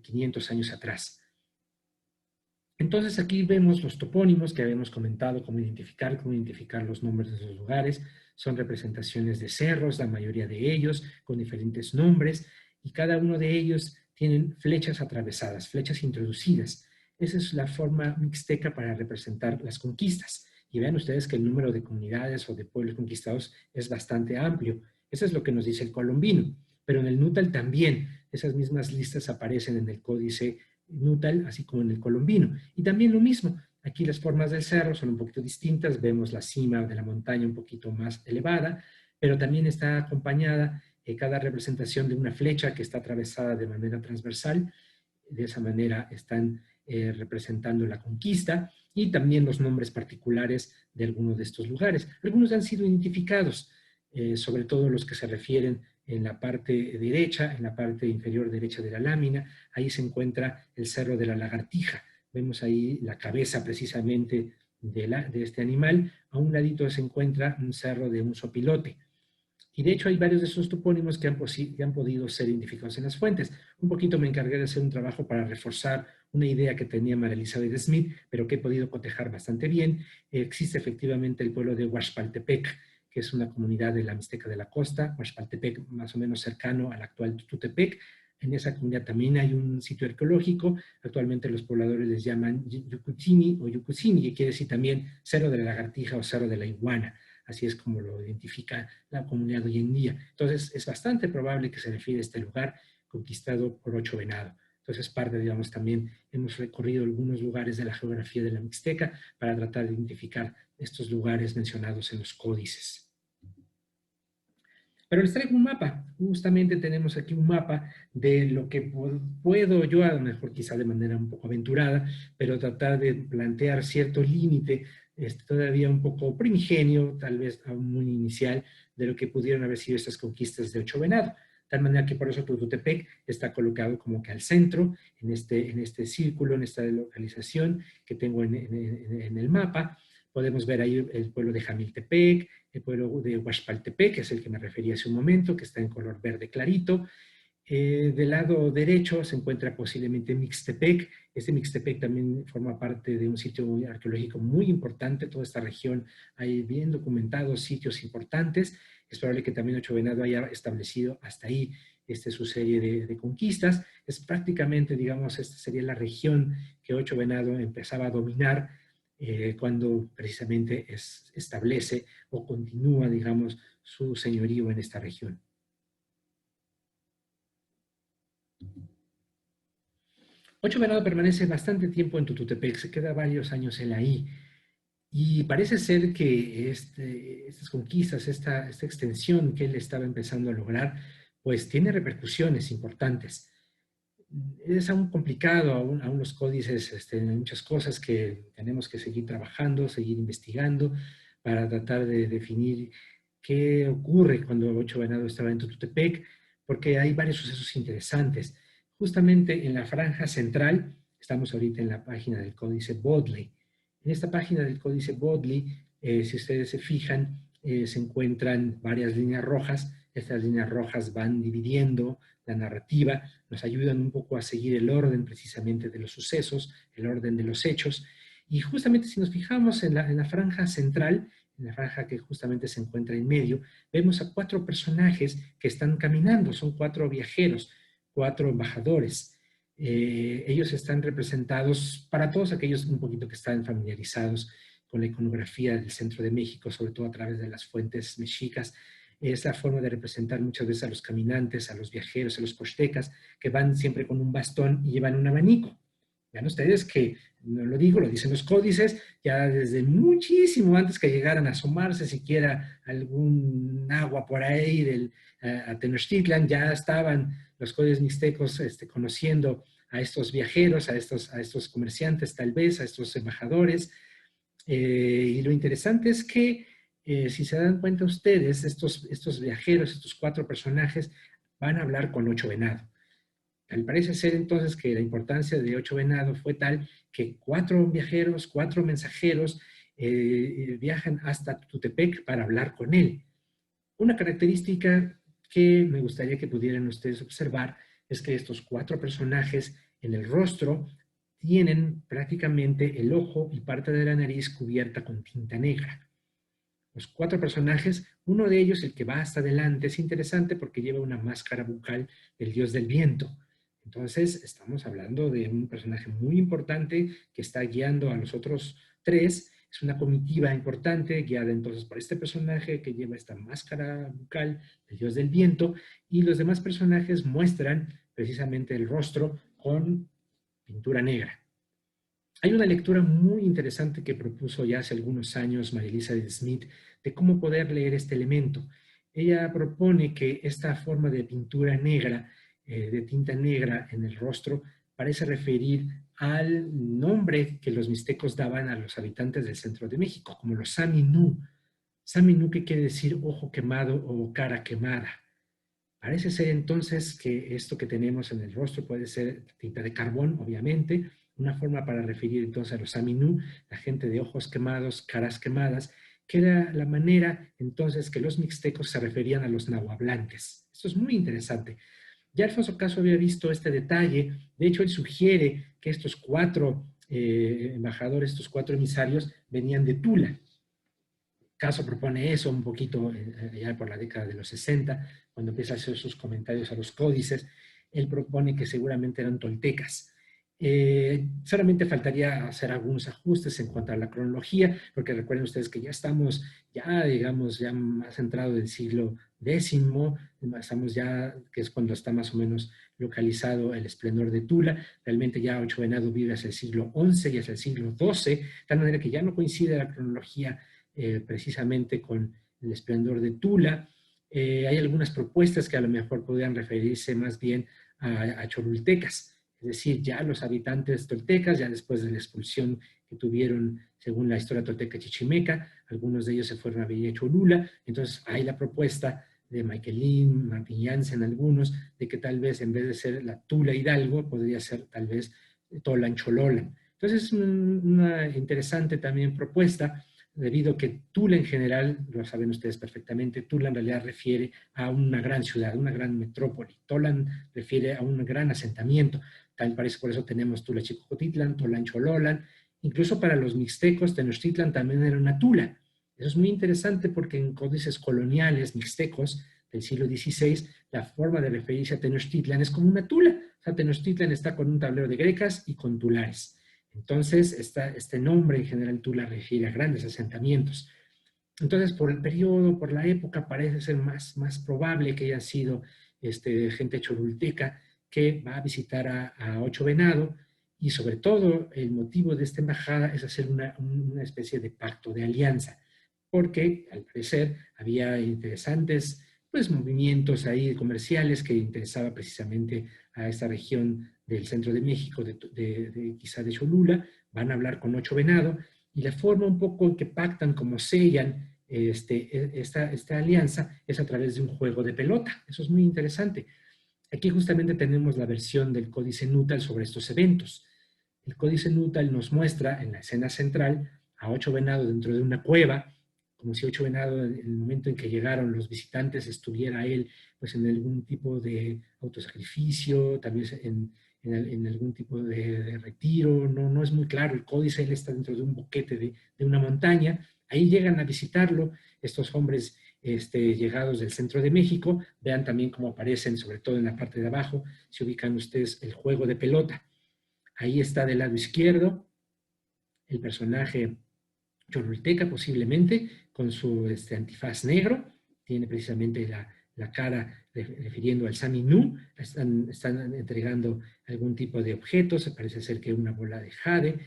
500 años atrás. Entonces aquí vemos los topónimos que habíamos comentado, cómo identificar los nombres de esos lugares. Son representaciones de cerros, la mayoría de ellos, con diferentes nombres, y cada uno de ellos tienen flechas atravesadas, flechas introducidas. Esa es la forma mixteca para representar las conquistas. Y vean ustedes que el número de comunidades o de pueblos conquistados es bastante amplio. Eso es lo que nos dice el colombino. Pero en el Nutal también esas mismas listas aparecen en el Códice Nutal, así como en el colombino. Y también lo mismo, aquí las formas del cerro son un poquito distintas, vemos la cima de la montaña un poquito más elevada, pero también está acompañada cada representación de una flecha que está atravesada de manera transversal. De esa manera están representando la conquista, y también los nombres particulares de algunos de estos lugares. Algunos han sido identificados, sobre todo los que se refieren en la parte derecha, en la parte inferior derecha de la lámina. Ahí se encuentra el Cerro de la Lagartija. Vemos ahí la cabeza precisamente de este animal. A un ladito se encuentra un cerro de un sopilote. Y de hecho hay varios de esos topónimos que han podido ser identificados en las fuentes. Un poquito me encargué de hacer un trabajo para reforzar una idea que tenía María Elizabeth Smith, pero que he podido cotejar bastante bien. Existe efectivamente el pueblo de Huaxpaltepec, que es una comunidad de la Mixteca de la Costa, Huaxpaltepec, más o menos cercano al actual Tututepec. En esa comunidad también hay un sitio arqueológico. Actualmente los pobladores les llaman Yucuchini o Yucucini, que quiere decir también Cerro de la Lagartija o Cerro de la Iguana. Así es como lo identifica la comunidad hoy en día. Entonces, es bastante probable que se refiere a este lugar conquistado por Ocho Venado. Entonces, parte, digamos, también hemos recorrido algunos lugares de la geografía de la Mixteca para tratar de identificar estos lugares mencionados en los códices. Pero les traigo un mapa. Justamente tenemos aquí un mapa de lo que puedo yo, a lo mejor quizá de manera un poco aventurada, pero tratar de plantear cierto límite, todavía un poco primigenio, tal vez aún muy inicial, de lo que pudieron haber sido estas conquistas de Ocho Venado. De tal manera que por eso Tututepec está colocado como que al centro, en este círculo, en esta localización que tengo en el mapa. Podemos ver ahí el pueblo de Jamiltepec, el pueblo de Huaxpaltepec, que es el que me refería hace un momento, que está en color verde clarito. Del lado derecho se encuentra posiblemente Mixtepec. Este Mixtepec también forma parte de un sitio arqueológico muy importante. Toda esta región hay bien documentados sitios importantes. Es probable que también Ocho Venado haya establecido hasta ahí su serie de conquistas. Es prácticamente, digamos, esta sería la región que Ocho Venado empezaba a dominar cuando precisamente establece o continúa, digamos, su señorío en esta región. Ocho Venado permanece bastante tiempo en Tututepec, se queda varios años él ahí, y parece ser que estas conquistas, esta extensión que él estaba empezando a lograr, pues tiene repercusiones importantes. Es aún complicado, aún los códices, hay muchas cosas que tenemos que seguir trabajando, seguir investigando, para tratar de definir qué ocurre cuando Ocho Venado estaba en Tututepec, porque hay varios sucesos interesantes. Justamente en la franja central, estamos ahorita en la página del Códice Bodley. En esta página del Códice Bodley, si ustedes se fijan, se encuentran varias líneas rojas. Estas líneas rojas van dividiendo la narrativa, nos ayudan un poco a seguir el orden precisamente de los sucesos, el orden de los hechos. Y justamente si nos fijamos en la franja central, en la franja que justamente se encuentra en medio, vemos a 4 personajes que están caminando, son 4 viajeros, 4 embajadores. Ellos están representados, para todos aquellos un poquito que están familiarizados con la iconografía del centro de México, sobre todo a través de las fuentes mexicas, es la forma de representar muchas veces a los caminantes, a los viajeros, a los cochtecas, que van siempre con un bastón y llevan un abanico. Vean ustedes que, no lo digo, lo dicen los códices, ya desde muchísimo antes que llegaran a asomarse siquiera algún agua por ahí a Tenochtitlan, ya estaban los códices mixtecos conociendo a estos viajeros, a estos comerciantes tal vez, a estos embajadores. Y lo interesante es que si se dan cuenta ustedes, estos viajeros, estos 4 personajes, van a hablar con Ocho Venado. Al parece ser entonces que la importancia de Ocho Venado fue tal que 4 viajeros, 4 mensajeros viajan hasta Tutepec para hablar con él. Una característica que me gustaría que pudieran ustedes observar es que estos 4 personajes en el rostro tienen prácticamente el ojo y parte de la nariz cubierta con tinta negra. Los 4 personajes, uno de ellos, el que va hasta adelante, es interesante porque lleva una máscara bucal del dios del viento. Entonces, estamos hablando de un personaje muy importante que está guiando a los otros 3. Es una comitiva importante, guiada entonces por este personaje que lleva esta máscara bucal del dios del viento, y los demás personajes muestran precisamente el rostro con pintura negra. Hay una lectura muy interesante que propuso ya hace algunos años Mary Elizabeth Smith de cómo poder leer este elemento. Ella propone que esta forma de pintura negra, de tinta negra en el rostro, parece referir al nombre que los mixtecos daban a los habitantes del centro de México, como los Saminu. Saminu, que quiere decir ojo quemado o cara quemada. Parece ser entonces que esto que tenemos en el rostro puede ser tinta de carbón, obviamente, una forma para referir entonces a los Aminú, la gente de ojos quemados, caras quemadas, que era la manera entonces que los mixtecos se referían a los nahuablantes. Esto es muy interesante. Ya Alfonso Caso había visto este detalle, de hecho él sugiere que estos 4 embajadores, estos 4 emisarios, venían de Tula. Caso propone eso un poquito ya por la década de los 60, cuando empieza a hacer sus comentarios a los códices. Él propone que seguramente eran toltecas. Solamente faltaría hacer algunos ajustes en cuanto a la cronología, porque recuerden ustedes que ya estamos, ya digamos, ya más entrado del siglo X, estamos ya, que es cuando está más o menos localizado el esplendor de Tula. Realmente ya Ocho Venado vive hacia el siglo XI y hacia el siglo XII, de tal manera que ya no coincide la cronología precisamente con el esplendor de Tula. Hay algunas propuestas que a lo mejor podrían referirse más bien a cholultecas, es decir, ya los habitantes toltecas, ya después de la expulsión que tuvieron según la historia tolteca chichimeca, algunos de ellos se fueron a vivir a Cholula. Entonces hay la propuesta de Michaelín, Martín Jansen, algunos, de que tal vez en vez de ser la Tula Hidalgo, podría ser tal vez Tolan Chololan. Entonces es una interesante también propuesta, debido a que Tula en general, lo saben ustedes perfectamente, Tula en realidad refiere a una gran ciudad, una gran metrópoli. Tolan refiere a un gran asentamiento. Tal parece por eso tenemos Tula Chicocotitlán, Tolan Chololan. Incluso para los mixtecos, Tenochtitlan también era una tula. Eso es muy interesante porque en códices coloniales mixtecos del siglo XVI, la forma de referirse a Tenochtitlan es como una tula. O sea, Tenochtitlan está con un tablero de grecas y con tulares. Entonces, este nombre en general Tula refiere a grandes asentamientos. Entonces, por el periodo, por la época, parece ser más probable que haya sido gente cholulteca que va a visitar a Ocho Venado, y sobre todo el motivo de esta embajada es hacer una especie de pacto de alianza, porque al parecer había interesantes pues, movimientos ahí comerciales que interesaba precisamente a esta región del centro de México, quizá de Cholula. Van a hablar con Ocho Venado, y la forma un poco en que pactan, como sellan esta alianza, es a través de un juego de pelota. Eso es muy interesante. Aquí justamente tenemos la versión del Códice Nuttall sobre estos eventos. El Códice Nuttall nos muestra en la escena central a Ocho Venado dentro de una cueva, como si Ocho Venado, en el momento en que llegaron los visitantes, estuviera él pues en algún tipo de autosacrificio, tal vez en algún tipo de retiro. No es muy claro el códice. Él está dentro de un boquete de una montaña. Ahí llegan a visitarlo estos hombres llegados del centro de México. Vean también cómo aparecen, sobre todo en la parte de abajo, si ubican ustedes el juego de pelota. Ahí está del lado izquierdo el personaje cholulteca, posiblemente, con su antifaz negro. Tiene precisamente la cara refiriendo al Sami Nu. Están entregando algún tipo de objetos. Parece ser que una bola de jade,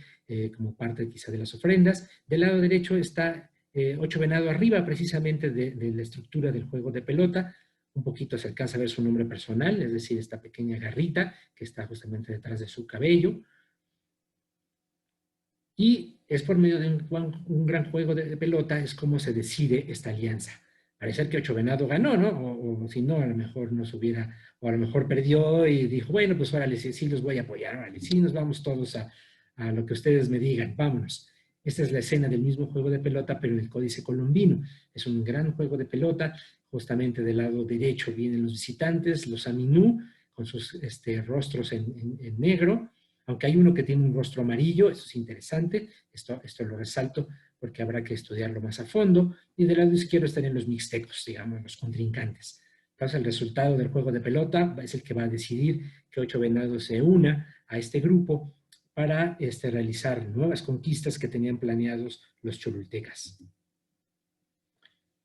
como parte quizá de las ofrendas. Del lado derecho está Ocho Venado arriba, precisamente de la estructura del juego de pelota. Un poquito se alcanza a ver su nombre personal, es decir, esta pequeña garrita que está justamente detrás de su cabello. Y es por medio de un gran juego de pelota es como se decide esta alianza. Parece que Ocho Venado ganó, ¿no? O si no, a lo mejor no se hubiera, o a lo mejor perdió y dijo, bueno, pues órale, sí los voy a apoyar, órale, sí nos vamos todos a lo que ustedes me digan, vámonos. Esta es la escena del mismo juego de pelota, pero en el Códice Colombino. Es un gran juego de pelota. Justamente del lado derecho vienen los visitantes, los Aminú, con sus rostros en negro, aunque hay uno que tiene un rostro amarillo. Eso es interesante, esto lo resalto porque habrá que estudiarlo más a fondo. Y del lado izquierdo estarían los mixtecos, digamos, los contrincantes. Entonces el resultado del juego de pelota es el que va a decidir que Ocho Venados se una a este grupo para realizar nuevas conquistas que tenían planeados los cholultecas.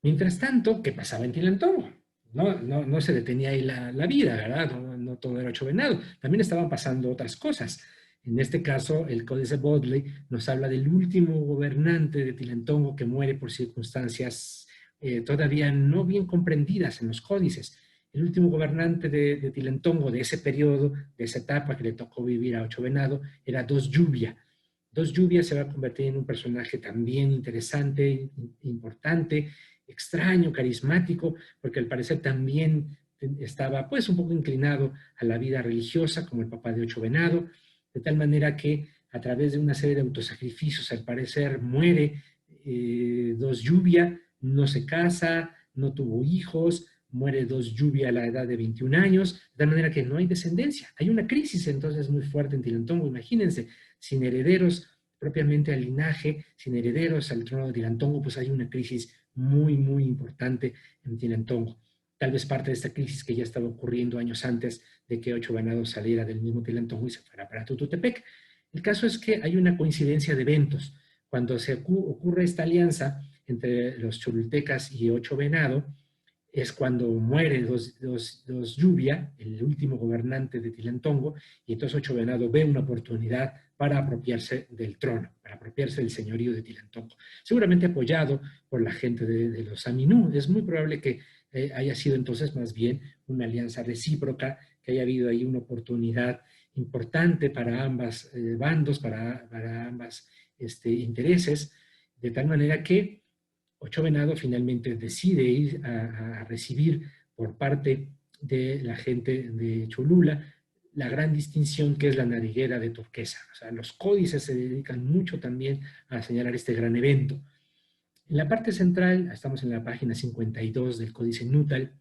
Mientras tanto, ¿qué pasaba en Tilantongo? No se detenía ahí la vida, ¿verdad? No todo era Ocho Venado. También estaban pasando otras cosas. En este caso, el Códice Bodley nos habla del último gobernante de Tilantongo que muere por circunstancias todavía no bien comprendidas en los códices. El último gobernante de Tilantongo de ese periodo, de esa etapa que le tocó vivir a Ocho Venado, era Dos Lluvia. Dos Lluvia se va a convertir en un personaje también interesante, importante, extraño, carismático, porque al parecer también estaba pues un poco inclinado a la vida religiosa, como el papá de Ocho Venado, de tal manera que a través de una serie de autosacrificios, al parecer muere Dos Lluvia, no se casa, no tuvo hijos, muere Dos Lluvia a la edad de 21 años, de tal manera que no hay descendencia. Hay una crisis entonces muy fuerte en Tilantongo, imagínense, sin herederos, propiamente al linaje, sin herederos al trono de Tilantongo, pues hay una crisis muy, muy importante en Tilantongo. Tal vez parte de esta crisis que ya estaba ocurriendo años antes de que Ocho Venados saliera del mismo Tilantongo y se fuera para Tututepec. El caso es que hay una coincidencia de eventos. Cuando se ocurre esta alianza entre los cholultecas y Ocho Venado, es cuando muere dos Lluvia, el último gobernante de Tilantongo, y entonces Ocho Venado ve una oportunidad para apropiarse del trono, para apropiarse del señorío de Tilantongo. Seguramente apoyado por la gente de los Aminú. Es muy probable que haya sido entonces más bien una alianza recíproca, que haya habido ahí una oportunidad importante para ambos bandos, para ambas intereses, de tal manera que Ocho Venado finalmente decide ir a recibir por parte de la gente de Cholula la gran distinción que es la nariguera de turquesa. O sea, los códices se dedican mucho también a señalar este gran evento. En la parte central, estamos en la página 52 del Códice Nútal.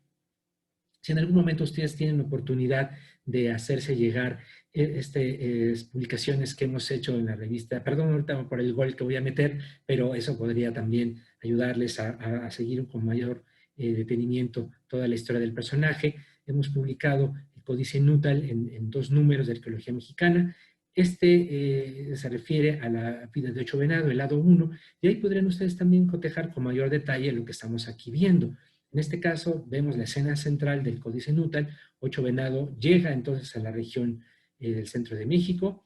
Si en algún momento ustedes tienen oportunidad de hacerse llegar publicaciones que hemos hecho en la revista, perdón ahorita por el gol que voy a meter, pero eso podría también ayudarles a seguir con mayor detenimiento toda la historia del personaje. Hemos publicado el Códice Nútal en 2 números de Arqueología Mexicana. Se refiere a la vida de Ocho Venado, el lado 1, y ahí podrían ustedes también cotejar con mayor detalle lo que estamos aquí viendo. En este caso, vemos la escena central del Códice Nútal. Ocho Venado llega entonces a la región del centro de México,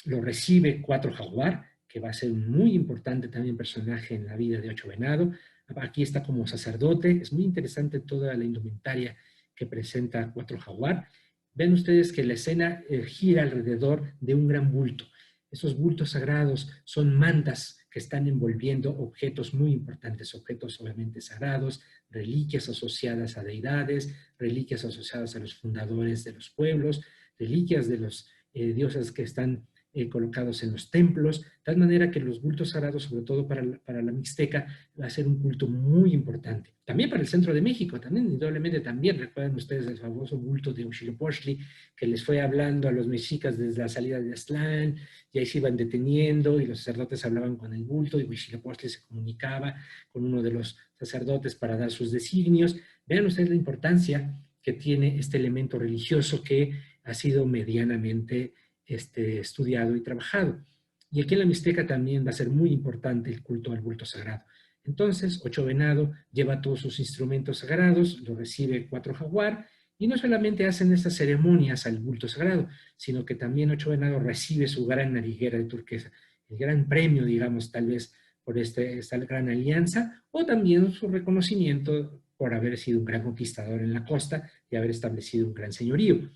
lo recibe Cuatro Jaguar, que va a ser un muy importante también personaje en la vida de Ocho Venado. Aquí está como sacerdote. Es muy interesante toda la indumentaria que presenta Cuatro Jaguar. Ven ustedes que la escena gira alrededor de un gran bulto. Esos bultos sagrados son mantas que están envolviendo objetos muy importantes, objetos obviamente sagrados, reliquias asociadas a deidades, reliquias asociadas a los fundadores de los pueblos, reliquias de los dioses que están colocados en los templos, de tal manera que los bultos sagrados, sobre todo para la Mixteca, va a ser un culto muy importante. También para el centro de México, también, indudablemente también, recuerdan ustedes el famoso bulto de Huitzilopochtli, que les fue hablando a los mexicas desde la salida de Aztlán, y ahí se iban deteniendo, y los sacerdotes hablaban con el bulto, y Huitzilopochtli se comunicaba con uno de los sacerdotes para dar sus designios. Vean ustedes la importancia que tiene este elemento religioso que ha sido medianamente estudiado y trabajado. Y aquí en la Mixteca también va a ser muy importante el culto al bulto sagrado. Entonces, Ocho Venado lleva todos sus instrumentos sagrados, lo recibe Cuatro Jaguar, y no solamente hacen estas ceremonias al bulto sagrado, sino que también Ocho Venado recibe su gran nariguera de turquesa, el gran premio, digamos, tal vez por esta gran alianza, o también su reconocimiento por haber sido un gran conquistador en la costa y haber establecido un gran señorío. De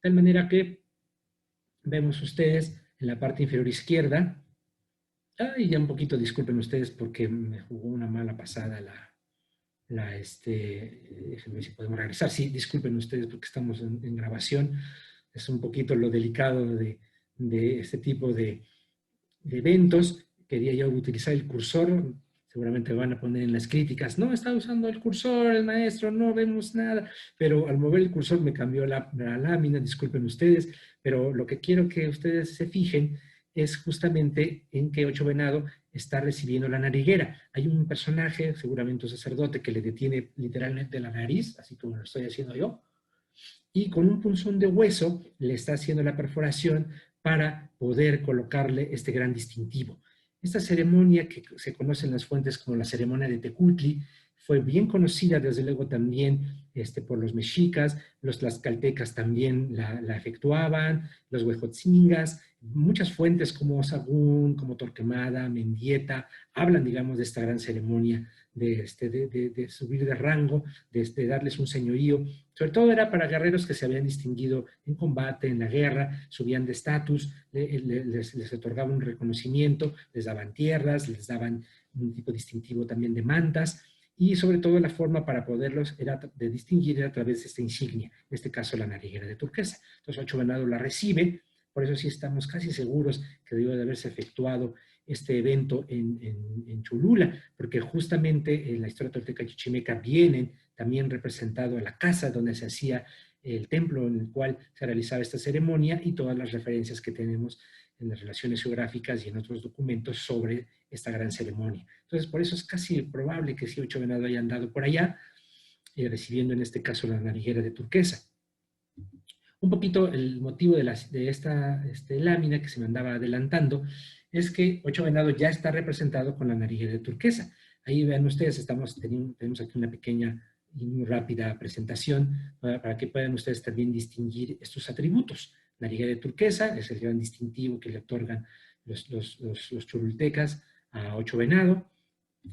tal manera que vemos ustedes en la parte inferior izquierda, ya un poquito disculpen ustedes porque me jugó una mala pasada déjenme ver si podemos regresar. Sí, disculpen ustedes porque estamos en grabación. Es un poquito lo delicado de este tipo de eventos. Quería yo utilizar el cursor. Seguramente van a poner en las críticas, no está usando el cursor, el maestro, no vemos nada, pero al mover el cursor me cambió la lámina, disculpen ustedes, pero lo que quiero que ustedes se fijen es justamente en que Ocho Venado está recibiendo la nariguera. Hay un personaje, seguramente un sacerdote, que le detiene literalmente la nariz, así como lo estoy haciendo yo, y con un punzón de hueso le está haciendo la perforación para poder colocarle este gran distintivo. Esta ceremonia, que se conoce en las fuentes como la ceremonia de Tecutli, fue bien conocida desde luego también por los mexicas, los tlaxcaltecas también la efectuaban, los huejotzingas, muchas fuentes como Sagún, como Torquemada, Mendieta, hablan, digamos, de esta gran ceremonia de subir de rango, de darles un señorío. Sobre todo era para guerreros que se habían distinguido en combate, en la guerra, subían de estatus, les otorgaban un reconocimiento, les daban tierras, les daban un tipo distintivo también de mantas, y sobre todo la forma para poderlos era de distinguir era a través de esta insignia, en este caso la nariguera de turquesa. Entonces Ocho Venado la recibe, por eso sí estamos casi seguros que debió de haberse efectuado este evento en Cholula, porque justamente en la historia tolteca chichimeca vienen también representado a la casa donde se hacía el templo en el cual se realizaba esta ceremonia y todas las referencias que tenemos en las relaciones geográficas y en otros documentos sobre esta gran ceremonia. Entonces, por eso es casi probable que sí Ocho Venado haya andado por allá, recibiendo en este caso la nariguera de turquesa. Un poquito el motivo de esta lámina que se me andaba adelantando es que Ocho Venado ya está representado con la nariguera de turquesa. Ahí vean ustedes, tenemos aquí una pequeña y muy rápida presentación para que puedan ustedes también distinguir estos atributos. Nariguera de turquesa es el gran distintivo que le otorgan los churultecas a Ocho Venado.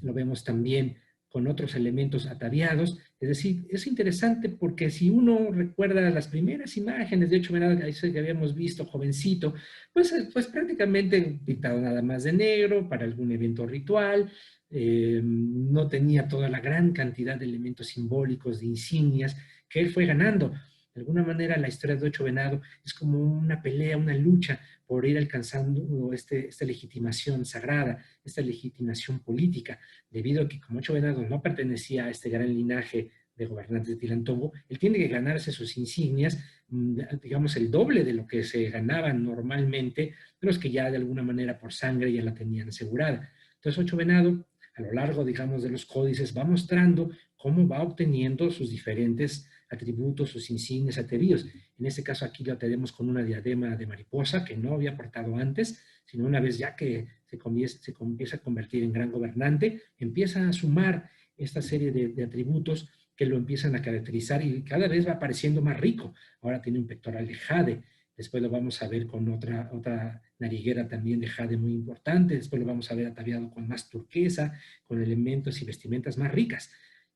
Lo vemos también con otros elementos ataviados. Es decir, es interesante porque si uno recuerda las primeras imágenes de Ocho Venado que habíamos visto jovencito, pues prácticamente pintado nada más de negro para algún evento ritual, no tenía toda la gran cantidad de elementos simbólicos, de insignias que él fue ganando. De alguna manera la historia de Ocho Venado es como una pelea, una lucha por ir alcanzando esta legitimación sagrada, esta legitimación política, debido a que como Ocho Venado no pertenecía a este gran linaje de gobernantes de Tilantongo, él tiene que ganarse sus insignias, digamos, el doble de lo que se ganaban normalmente, de los que ya de alguna manera por sangre ya la tenían asegurada. Entonces Ocho Venado, a lo largo, digamos, de los códices, va mostrando cómo va obteniendo sus diferentes atributos, sus insignias, atavíos. En este caso aquí lo tenemos con una diadema de mariposa que no había portado antes, sino una vez ya que se comienza a convertir en gran gobernante, empieza a sumar esta serie de atributos que lo empiezan a caracterizar y cada vez va apareciendo más rico. Ahora tiene un pectoral de jade, después lo vamos a ver con otra nariguera también de jade muy importante, después lo vamos a ver ataviado con más turquesa, con elementos y vestimentas más ricas.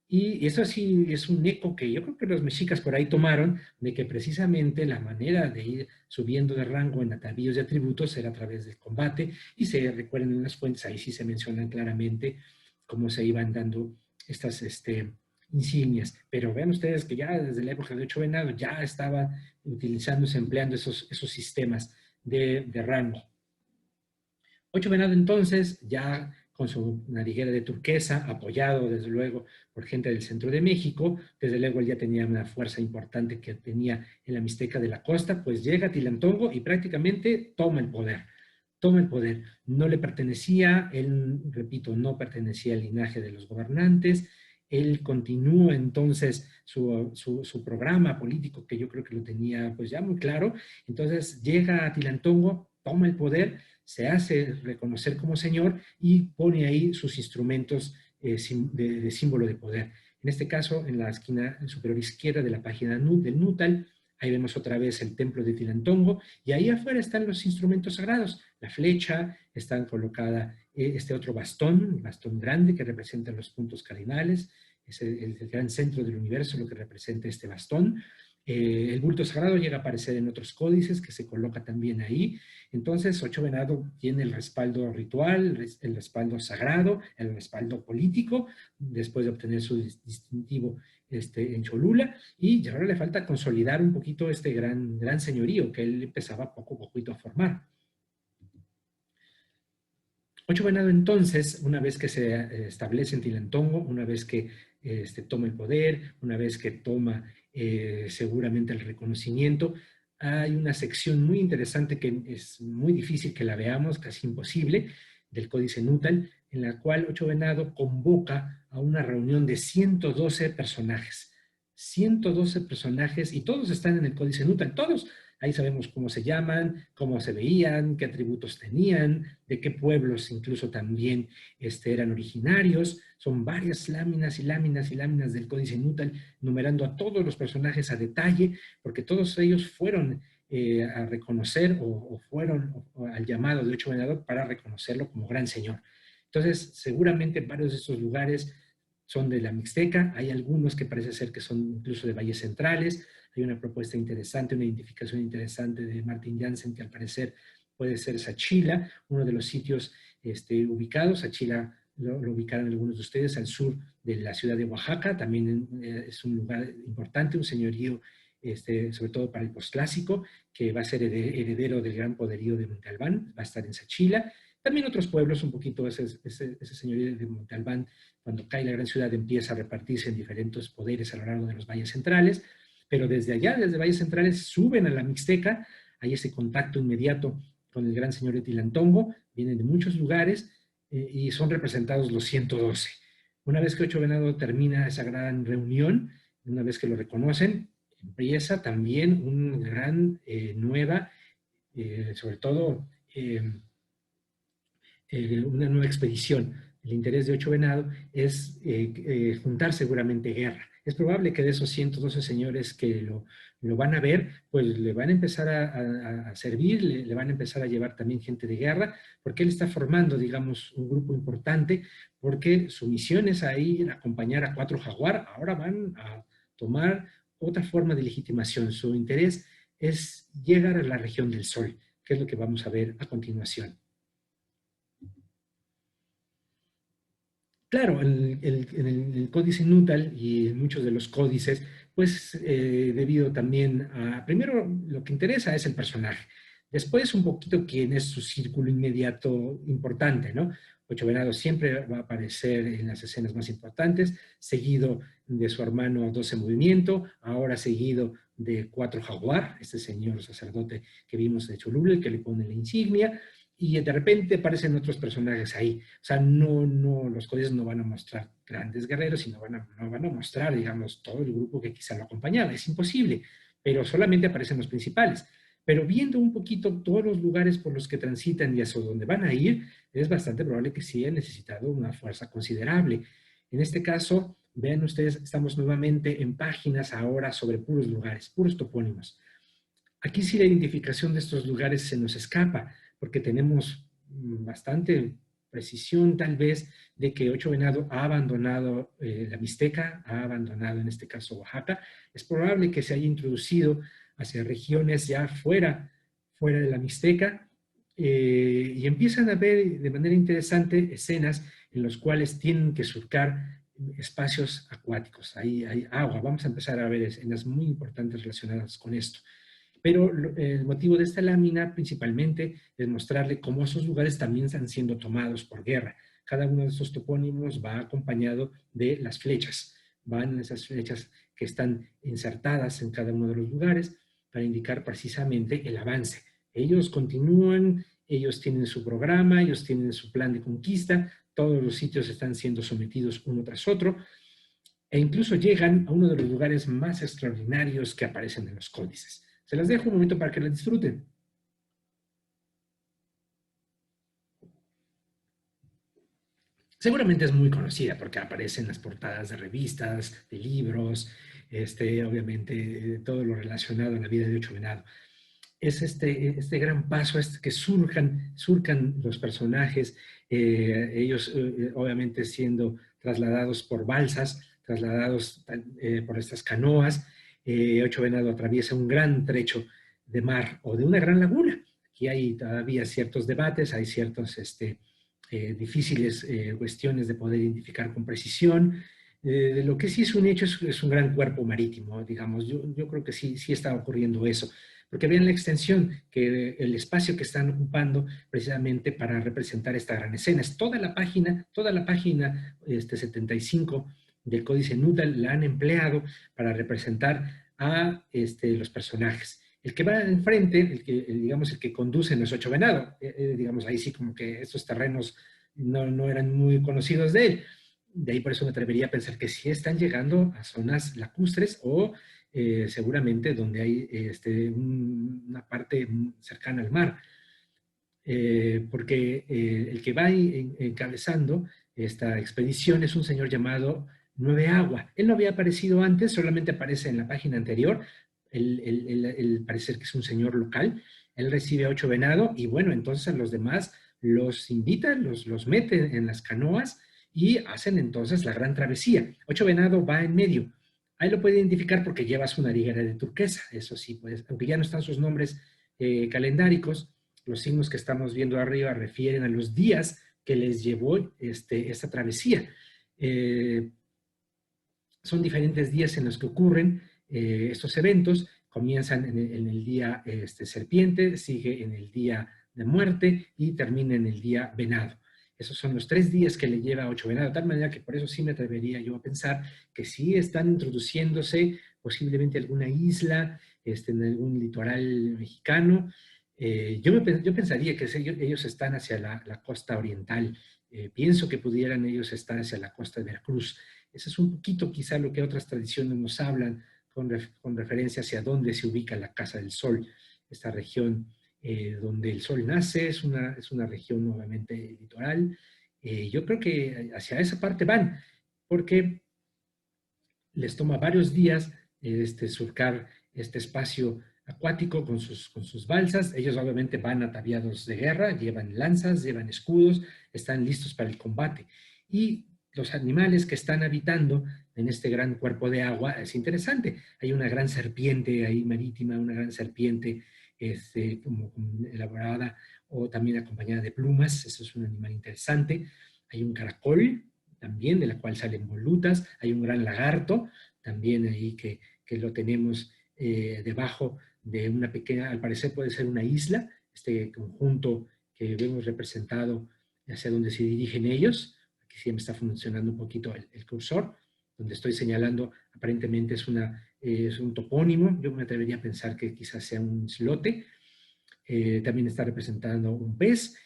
Y eso sí es un eco que yo creo que los mexicas por ahí tomaron, de que precisamente la manera de ir subiendo de rango en atavíos y atributos era a través del combate, y se recuerdan en las fuentes, ahí sí se mencionan claramente cómo se iban dando estas insignias. Pero vean ustedes que ya desde la época de Ocho Venado ya estaba utilizándose, empleando esos sistemas de rango. Ocho Venado entonces, ya con su nariguera de turquesa, apoyado desde luego por gente del centro de México, desde luego él ya tenía una fuerza importante que tenía en la Mixteca de la costa, pues llega a Tilantongo y prácticamente toma el poder. Toma el poder. No le pertenecía, él, repito, no pertenecía al linaje de los gobernantes. Él continúa entonces su programa político, que yo creo que lo tenía pues ya muy claro. Entonces llega a Tilantongo, toma el poder, se hace reconocer como señor y pone ahí sus instrumentos de símbolo de poder. En este caso, en la esquina superior izquierda de la página del Nútal, ahí vemos otra vez el templo de Tilantongo y ahí afuera están los instrumentos sagrados. La flecha, está colocada este otro bastón, bastón grande que representa los puntos cardinales, es el gran centro del universo lo que representa este bastón. El bulto sagrado llega a aparecer en otros códices que se coloca también ahí. Entonces, Ocho Venado tiene el respaldo ritual, el respaldo sagrado, el respaldo político, después de obtener su distintivo en Cholula, y ahora le falta consolidar un poquito este gran señorío que él empezaba poco a poquito a formar. Ocho Venado entonces, una vez que se establece en Tilantongo, una vez que toma el poder, una vez que toma seguramente el reconocimiento, hay una sección muy interesante que es muy difícil que la veamos, casi imposible, del Códice Nútal, en la cual Ocho Venado convoca a una reunión de 112 personajes. 112 personajes y todos están en el Códice Nútal, todos. Ahí sabemos cómo se llaman, cómo se veían, qué atributos tenían, de qué pueblos incluso también eran originarios. Son varias láminas y láminas y láminas del Códice Nútal, numerando a todos los personajes a detalle, porque todos ellos fueron a reconocer o fueron al llamado de Ocho Venado para reconocerlo como gran señor. Entonces, seguramente varios de estos lugares son de la Mixteca, hay algunos que parece ser que son incluso de valles centrales. Hay una propuesta interesante, una identificación interesante de Martin Jansen que al parecer puede ser Sachila, uno de los sitios ubicados. Sachila lo ubicaron algunos de ustedes al sur de la ciudad de Oaxaca, también es un lugar importante, un señorío sobre todo para el posclásico, que va a ser heredero del gran poderío de Monte Albán, va a estar en Sachila. También otros pueblos, un poquito ese señorío de Monte Albán, cuando cae la gran ciudad empieza a repartirse en diferentes poderes a lo largo de los valles centrales, pero desde allá, desde valles centrales, suben a la Mixteca, hay ese contacto inmediato con el gran señor Etilantongo, vienen de muchos lugares y son representados los 112. Una vez que Ocho Venado termina esa gran reunión, una vez que lo reconocen, empieza también una gran nueva, sobre todo una nueva expedición. El interés de Ocho Venado es juntar seguramente guerra. Es probable que de esos 112 señores que lo van a ver, pues le van a empezar a servir, le van a empezar a llevar también gente de guerra, porque él está formando, digamos, un grupo importante, porque su misión es ahí acompañar a Cuatro Jaguar. Ahora van a tomar otra forma de legitimación. Su interés es llegar a la región del Sol, que es lo que vamos a ver a continuación. Claro, en el códice Nuttall y en muchos de los códices, pues debido también a, primero lo que interesa es el personaje, después un poquito quién es su círculo inmediato importante, ¿no? Ocho Venado siempre va a aparecer en las escenas más importantes, seguido de su hermano 12 Movimiento, ahora seguido de Cuatro Jaguar, este señor sacerdote que vimos de Cholula, el que le pone la insignia, y de repente aparecen otros personajes ahí. O sea, los códices no van a mostrar grandes guerreros, sino no van a mostrar, digamos, todo el grupo que quizá lo acompañaba. Es imposible, pero solamente aparecen los principales. Pero viendo un poquito todos los lugares por los que transitan y hacia donde van a ir, es bastante probable que sí hayan necesitado una fuerza considerable. En este caso, vean ustedes, estamos nuevamente en páginas ahora sobre puros lugares, puros topónimos. Aquí sí la identificación de estos lugares se nos escapa, porque tenemos bastante precisión tal vez de que Ocho Venado ha abandonado la Mixteca, ha abandonado en este caso Oaxaca. Es probable que se haya introducido hacia regiones ya fuera de la Mixteca y empiezan a ver de manera interesante escenas en las cuales tienen que surcar espacios acuáticos. Ahí hay agua. Vamos a empezar a ver escenas muy importantes relacionadas con esto. Pero el motivo de esta lámina principalmente es mostrarle cómo esos lugares también están siendo tomados por guerra. Cada uno de esos topónimos va acompañado de las flechas. Van esas flechas que están insertadas en cada uno de los lugares para indicar precisamente el avance. Ellos continúan, ellos tienen su programa, ellos tienen su plan de conquista, todos los sitios están siendo sometidos uno tras otro e incluso llegan a uno de los lugares más extraordinarios que aparecen en los códices. Se las dejo un momento para que la disfruten. Seguramente es muy conocida porque aparece en las portadas de revistas, de libros, obviamente todo lo relacionado a la vida de Ocho Venado. Es este gran paso que surcan los personajes, ellos obviamente siendo trasladados por balsas, trasladados por estas canoas. Ocho Venado atraviesa un gran trecho de mar o de una gran laguna. Aquí hay todavía ciertos debates, hay ciertos difíciles cuestiones de poder identificar con precisión. Lo que sí es un hecho es un gran cuerpo marítimo, digamos. Yo creo que sí está ocurriendo eso. Porque vean la extensión, que el espacio que están ocupando precisamente para representar esta gran escena. Es toda la página 75 del Códice Nuttall la han empleado para representar a los personajes. El que va enfrente, el que conduce no es Ocho Venado, digamos, ahí sí como que estos terrenos no eran muy conocidos de él. De ahí por eso me atrevería a pensar que sí están llegando a zonas lacustres o seguramente donde hay una parte cercana al mar. Porque el que va encabezando esta expedición es un señor llamado Nueve Agua. Él no había aparecido antes, solamente aparece en la página anterior. Él parece que es un señor local. Él recibe a Ocho Venado y bueno, entonces a los demás los invita, los mete en las canoas y hacen entonces la gran travesía. Ocho Venado va en medio. Ahí lo puede identificar porque lleva su nariguera de turquesa, eso sí, pues, aunque ya no están sus nombres calendáricos, los signos que estamos viendo arriba refieren a los días que les llevó esta travesía. Son diferentes días en los que ocurren estos eventos. Comienzan en el día serpiente, sigue en el día de muerte y termina en el día venado. Esos son los 3 días que le lleva a Ocho Venado, de tal manera que por eso sí me atrevería yo a pensar que sí están introduciéndose posiblemente alguna isla, en algún litoral mexicano, Yo pensaría que ellos están hacia la costa oriental. Pienso que pudieran ellos estar hacia la costa de Veracruz. Eso es un poquito quizá lo que otras tradiciones nos hablan con referencia hacia dónde se ubica la Casa del Sol, esta región donde el sol nace, es una región nuevamente litoral. Yo creo que hacia esa parte van, porque les toma varios días surcar este espacio acuático con sus balsas. Ellos obviamente van ataviados de guerra, llevan lanzas, llevan escudos, están listos para el combate. Y los animales que están habitando en este gran cuerpo de agua es interesante. Hay una gran serpiente ahí marítima, una gran serpiente como elaborada o también acompañada de plumas. Eso es un animal interesante. Hay un caracol también, de la cual salen volutas. Hay un gran lagarto también ahí que lo tenemos debajo de una pequeña, al parecer puede ser una isla, este conjunto que vemos representado hacia donde se dirigen ellos. Aquí sí me está funcionando un poquito el cursor, donde estoy señalando, aparentemente es un topónimo. Yo me atrevería a pensar que quizás sea un islote. También está representando un pez.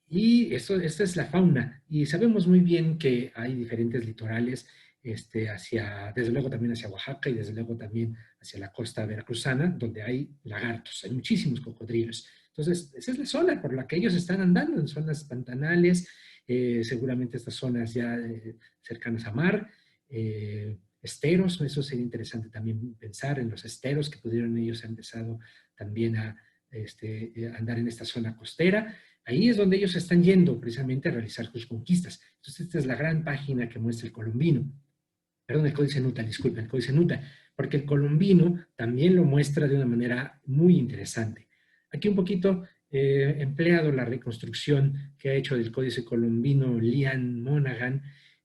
Y esta es la fauna. Y sabemos muy bien que hay diferentes litorales, desde luego también hacia Oaxaca y desde luego también hacia la costa veracruzana, donde hay lagartos, hay muchísimos cocodrilos. Entonces, esa es la zona por la que ellos están andando, en zonas pantanales, seguramente estas zonas ya cercanas a mar, esteros. Eso sería interesante también pensar en los esteros que pudieron ellos haber empezado también a andar en esta zona costera. Ahí es donde ellos están yendo precisamente a realizar sus conquistas. Entonces, esta es la gran página que muestra el colombino. Perdón, el Códice Nutal, disculpen, el Códice Nutal, porque el colombino también lo muestra de una manera muy interesante. Aquí un poquito empleado la reconstrucción que ha hecho del Códice Colombino Liam Monaghan.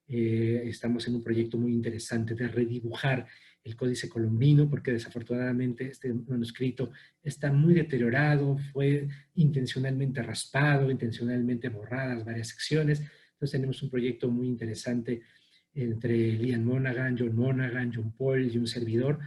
Estamos en un proyecto muy interesante de redibujar el Códice Colombino, porque desafortunadamente este manuscrito está muy deteriorado, fue intencionalmente raspado, intencionalmente borradas varias secciones. Entonces tenemos un proyecto muy interesante entre Liam Monaghan, John Paul y un servidor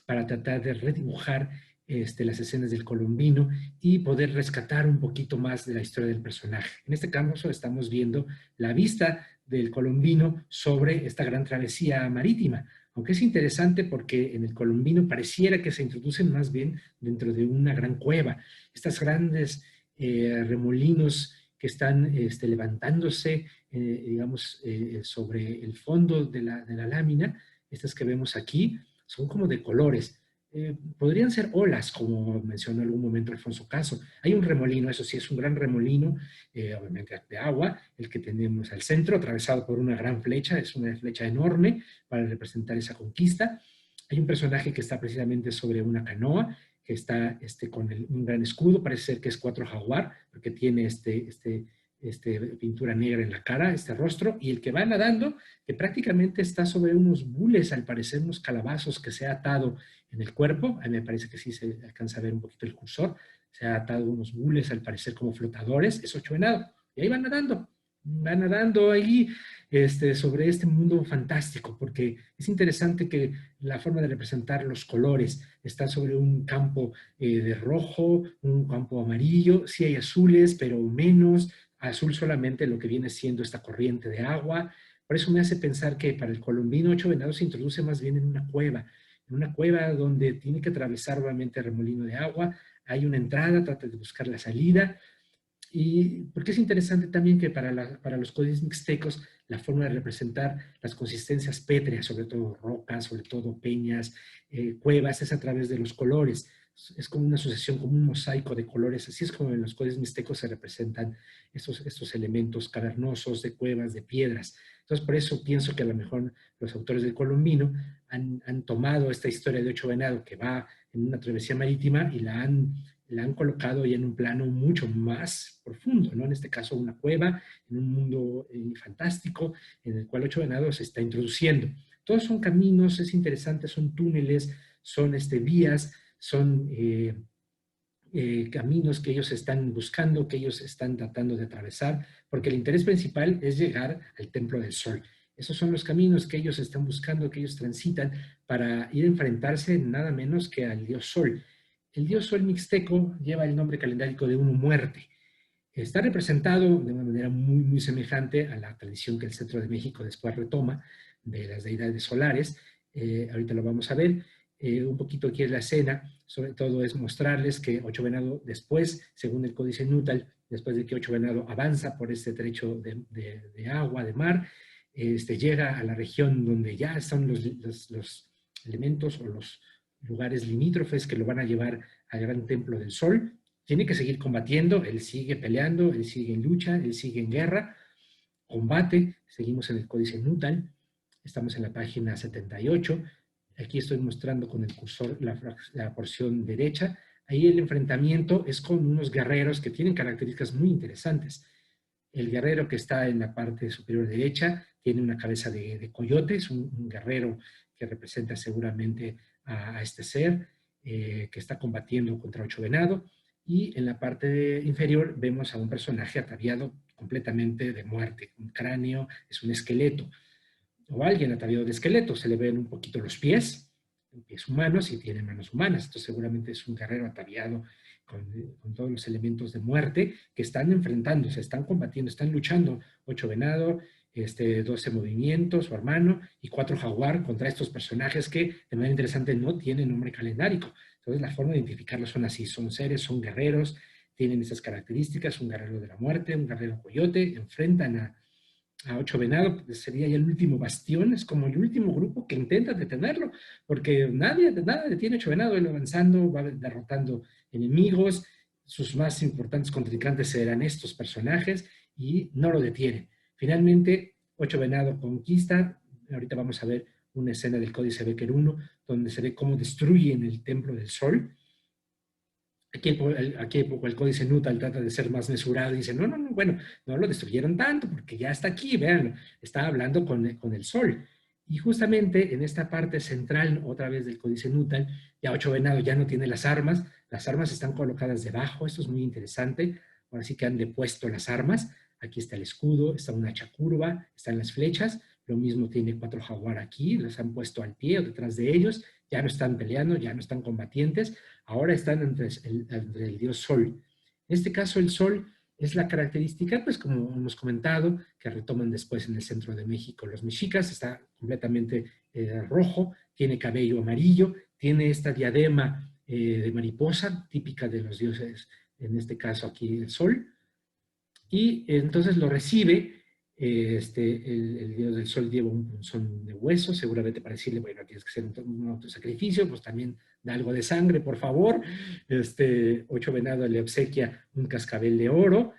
para tratar de redibujar las escenas del colombino y poder rescatar un poquito más de la historia del personaje. En este caso estamos viendo la vista del colombino sobre esta gran travesía marítima, aunque es interesante porque en el colombino pareciera que se introducen más bien dentro de una gran cueva. Estas grandes remolinos que están levantándose, digamos, sobre el fondo de la lámina, estas que vemos aquí, son como de colores. Podrían ser olas, como mencionó en algún momento Alfonso Caso. Hay un remolino, eso sí, es un gran remolino, obviamente de agua, el que tenemos al centro, atravesado por una gran flecha, es una flecha enorme para representar esa conquista. Hay un personaje que está precisamente sobre una canoa, que está con un gran escudo, parece ser que es Cuatro Jaguar, porque tiene pintura negra en la cara, este rostro, y el que va nadando, que prácticamente está sobre unos bules, al parecer unos calabazos que se ha atado en el cuerpo. A mí me parece que sí se alcanza a ver un poquito el cursor, se ha atado unos bules, al parecer como flotadores, es Ocho Venado, y ahí va nadando ahí sobre este mundo fantástico, porque es interesante que la forma de representar los colores está sobre un campo de rojo, un campo amarillo, sí hay azules, pero menos, azul solamente lo que viene siendo esta corriente de agua. Por eso me hace pensar que para el colombino Ocho Venados se introduce más bien en una cueva donde tiene que atravesar obviamente el remolino de agua, hay una entrada, trata de buscar la salida. Y porque es interesante también que para los códices mixtecos la forma de representar las consistencias pétreas, sobre todo rocas, sobre todo peñas, cuevas, es a través de los colores. Es como una asociación, como un mosaico de colores. Así es como en los códices mixtecos se representan estos elementos cavernosos de cuevas, de piedras. Entonces, por eso pienso que a lo mejor los autores del colombino han tomado esta historia de Ocho Venado que va en una travesía marítima y la han colocado ya en un plano mucho más profundo, ¿no? En este caso, una cueva, en un mundo fantástico, en el cual Ocho Venados se está introduciendo. Todos son caminos, es interesante, son túneles, son vías, son caminos que ellos están buscando, que ellos están tratando de atravesar, porque el interés principal es llegar al Templo del Sol. Esos son los caminos que ellos están buscando, que ellos transitan para ir a enfrentarse nada menos que al dios Sol. El dios Sol mixteco lleva el nombre calendárico de Uno Muerte. Está representado de una manera muy, muy semejante a la tradición que el centro de México después retoma de las deidades solares. Ahorita lo vamos a ver. Un poquito aquí es la escena, sobre todo es mostrarles que Ocho Venado después, según el Códice Nútal, después de que Ocho Venado avanza por este trecho de agua, de mar, llega a la región donde ya están los elementos o los lugares limítrofes que lo van a llevar al gran templo del Sol. Tiene que seguir combatiendo, él sigue peleando, él sigue en lucha, él sigue en guerra, combate, seguimos en el Códice Nútal, estamos en la página 78, aquí estoy mostrando con el cursor la porción derecha, ahí el enfrentamiento es con unos guerreros que tienen características muy interesantes. El guerrero que está en la parte superior derecha tiene una cabeza de coyote, es un guerrero que representa seguramente a este ser que está combatiendo contra Ocho Venado, y en la parte inferior vemos a un personaje ataviado completamente de muerte, un cráneo, es un esqueleto, o alguien ataviado de esqueleto, se le ven un poquito los pies humanos y tiene manos humanas, esto seguramente es un guerrero ataviado con todos los elementos de muerte que están enfrentándose, están combatiendo, están luchando, Ocho Venado, 12 movimientos, su hermano, y 4 Jaguar contra estos personajes que de manera interesante no tienen nombre calendárico. Entonces la forma de identificarlos son así, son seres, son guerreros, tienen esas características, un guerrero de la muerte, un guerrero coyote, enfrentan a Ocho Venado, pues sería ya el último bastión, es como el último grupo que intenta detenerlo, porque nada detiene a Ocho Venado, él avanzando, va derrotando enemigos, sus más importantes contrincantes serán estos personajes y no lo detienen. Finalmente, Ocho Venado conquista, ahorita vamos a ver una escena del Códice Becker 1, donde se ve cómo destruyen el Templo del Sol. Aquí el Códice Nútal trata de ser más mesurado y dice, no, bueno, no lo destruyeron tanto porque ya está aquí, vean, está hablando con el Sol. Y justamente en esta parte central, otra vez del Códice Nútal, ya Ocho Venado ya no tiene las armas están colocadas debajo, esto es muy interesante, ahora sí que han depuesto las armas, aquí está el escudo, está una hacha curva, están las flechas, lo mismo tiene 4 Jaguar aquí, las han puesto al pie o detrás de ellos, ya no están peleando, ya no están combatientes, ahora están entre el dios Sol. En este caso el Sol es la característica, pues como hemos comentado, que retoman después en el centro de México los mexicas, está completamente rojo, tiene cabello amarillo, tiene esta diadema de mariposa, típica de los dioses, en este caso aquí el Sol, y entonces lo recibe el dios del sol lleva un punzón de hueso, seguramente para decirle, bueno, tienes que hacer un autosacrificio, pues también da algo de sangre, por favor. Ocho Venado le obsequia un cascabel de oro.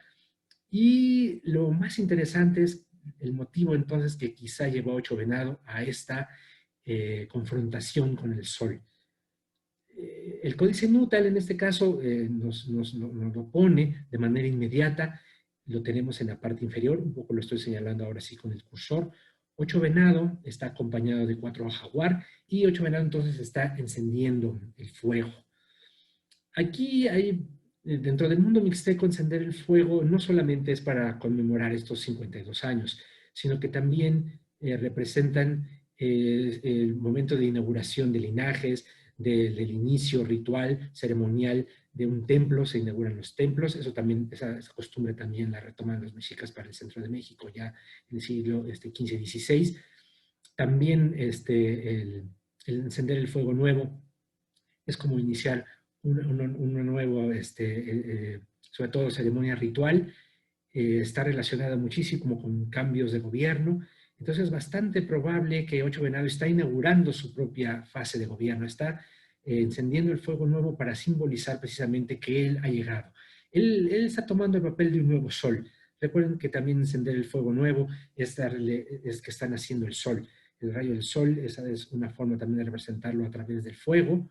Y lo más interesante es el motivo entonces que quizá llevó a Ocho Venado a esta confrontación con el sol. El Códice Nútal en este caso nos lo pone de manera inmediata, lo tenemos en la parte inferior, un poco lo estoy señalando ahora sí con el cursor. Ocho Venado está acompañado de 4 Jaguar y Ocho Venado entonces está encendiendo el fuego. Aquí hay, dentro del mundo mixteco, encender el fuego no solamente es para conmemorar estos 52 años, sino que también representan el momento de inauguración de linajes, del inicio ritual, ceremonial de un templo, se inauguran los templos, eso también, esa costumbre también la retoman los mexicas para el centro de México ya en el siglo XV-XVI. También el encender el fuego nuevo es como iniciar una nueva, sobre todo ceremonia ritual, está relacionada muchísimo con cambios de gobierno. Entonces es bastante probable que Ocho Venado está inaugurando su propia fase de gobierno, está encendiendo el fuego nuevo para simbolizar precisamente que él ha llegado. Él está tomando el papel de un nuevo sol. Recuerden que también encender el fuego nuevo es que están haciendo el sol. El rayo del sol, esa es una forma también de representarlo a través del fuego.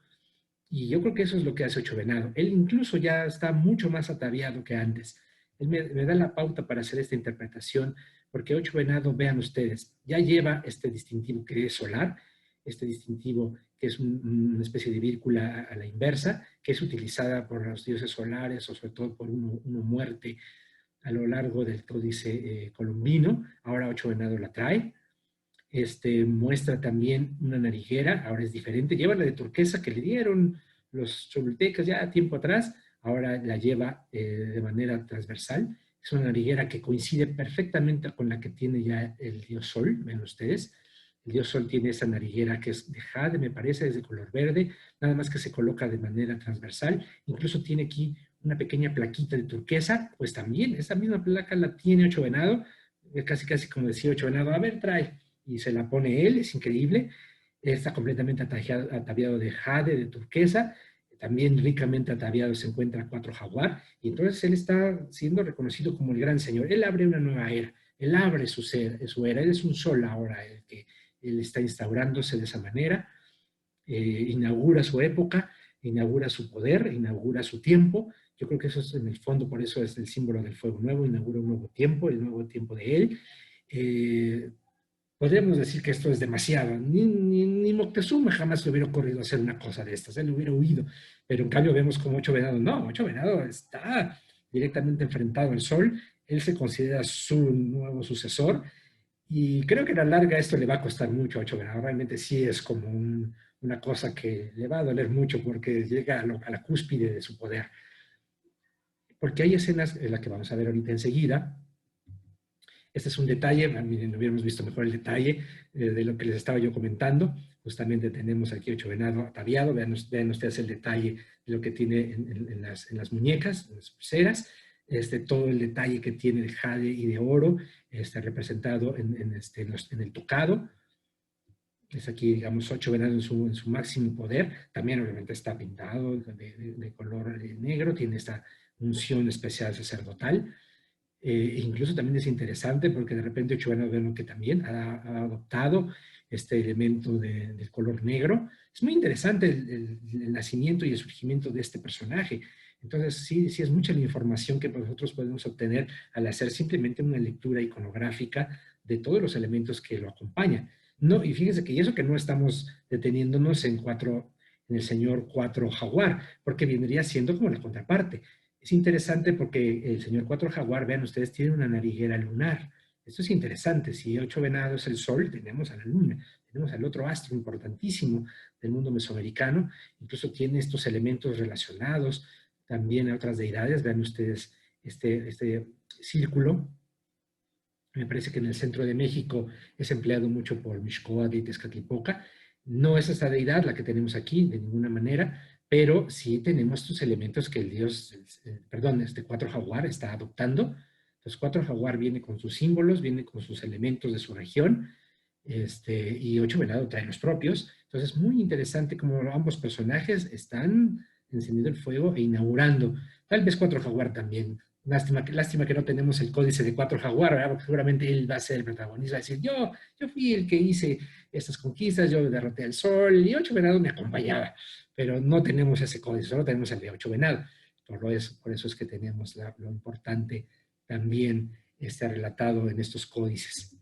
Y yo creo que eso es lo que hace Ocho Venado. Él incluso ya está mucho más ataviado que antes. Él me da la pauta para hacer esta interpretación, porque Ocho Venado, vean ustedes, ya lleva este distintivo que es solar, este distintivo que es una especie de vírgula a la inversa, que es utilizada por los dioses solares o sobre todo por uno muerte a lo largo del códice colombino. Ahora Ocho Venado la trae. Muestra también una nariguera, ahora es diferente, lleva la de turquesa que le dieron los cholultecas ya tiempo atrás, ahora la lleva de manera transversal. Es una nariguera que coincide perfectamente con la que tiene ya el dios Sol, ven ustedes. El dios Sol tiene esa nariguera que es de jade, me parece, es de color verde, nada más que se coloca de manera transversal. Incluso tiene aquí una pequeña plaquita de turquesa, pues también esa misma placa la tiene Ocho Venado, casi casi como decía Ocho Venado, a ver, trae, y se la pone él, es increíble. Está completamente ataviado de jade, de turquesa, también ricamente ataviado se encuentra Cuatro Jaguar, y entonces él está siendo reconocido como el gran señor. Él abre una nueva era, él abre su era, él es un sol ahora, el que él está instaurándose de esa manera, inaugura su época, inaugura su poder, inaugura su tiempo. Yo creo que eso es en el fondo, por eso es el símbolo del fuego nuevo, inaugura un nuevo tiempo, el nuevo tiempo de él. Podríamos decir que esto es demasiado. Ni Moctezuma jamás le hubiera ocurrido hacer una cosa de estas, él le hubiera huido. Pero en cambio vemos como Ocho Venado, no, Ocho Venado está directamente enfrentado al sol, él se considera su nuevo sucesor, y creo que a la larga esto le va a costar mucho a Ocho Venado. Realmente sí es como una cosa que le va a doler mucho porque llega a la cúspide de su poder. Porque hay escenas en las que vamos a ver ahorita enseguida. Este es un detalle, miren, hubiéramos visto mejor el detalle de lo que les estaba yo comentando. Justamente tenemos aquí Ocho Venado ataviado, vean ustedes el detalle de lo que tiene en las muñecas, en las pulseras, todo el detalle que tiene de jade y de oro, representado en el tocado. Es aquí, digamos, Ocho Venado en su máximo poder. También obviamente está pintado de color negro, tiene esta unción especial sacerdotal. Incluso también es interesante porque de repente Ocho Venado vemos que también ha adoptado este elemento del color negro. Es muy interesante el nacimiento y el surgimiento de este personaje. Entonces, sí, sí es mucha la información que nosotros podemos obtener al hacer simplemente una lectura iconográfica de todos los elementos que lo acompañan. No, y fíjense que y eso que no estamos deteniéndonos en el señor Cuatro Jaguar, porque vendría siendo como la contraparte. Es interesante porque el señor Cuatro Jaguar, vean ustedes, tiene una nariguera lunar. Esto es interesante. Si Ocho Venado es el Sol, tenemos a la Luna, tenemos al otro astro importantísimo del mundo mesoamericano. Incluso tiene estos elementos relacionados también a otras deidades. Vean ustedes este círculo. Me parece que en el centro de México es empleado mucho por Mixcoatl y Tezcatlipoca. No es esta deidad la que tenemos aquí, de ninguna manera, pero sí tenemos estos elementos que el dios, perdón, este Cuatro Jaguar está adoptando. Entonces, Cuatro Jaguar viene con sus símbolos, viene con sus elementos de su región, y Ocho Venado trae los propios. Entonces, es muy interesante cómo ambos personajes están encendiendo el fuego e inaugurando. Tal vez Cuatro Jaguar también. Lástima que no tenemos el códice de Cuatro Jaguar, ¿verdad? Porque seguramente él va a ser el protagonista, va a decir, yo fui el que hice estas conquistas, yo derroté al sol y Ocho Venado me acompañaba, pero no tenemos ese códice, solo tenemos el de Ocho Venado. Por eso es que tenemos lo importante también relatado en estos códices.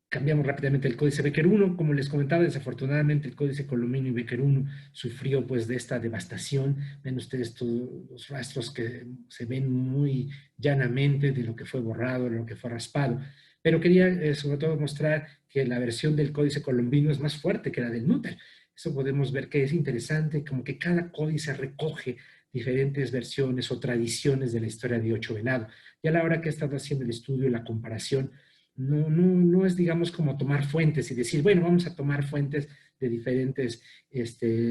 Cambiamos rápidamente el códice Becker 1, como les comentaba, desafortunadamente el códice Colomino y Becker 1 sufrió pues de esta devastación. Ven ustedes todos los rastros que se ven muy llanamente de lo que fue borrado, de lo que fue raspado. Pero quería sobre todo mostrar que la versión del códice colombino es más fuerte que la del Nútel. Eso podemos ver que es interesante, como que cada códice recoge diferentes versiones o tradiciones de la historia de Ocho Venado. Y a la hora que he estado haciendo el estudio y la comparación, no es, digamos, como tomar fuentes y decir, bueno, vamos a tomar fuentes de diferentes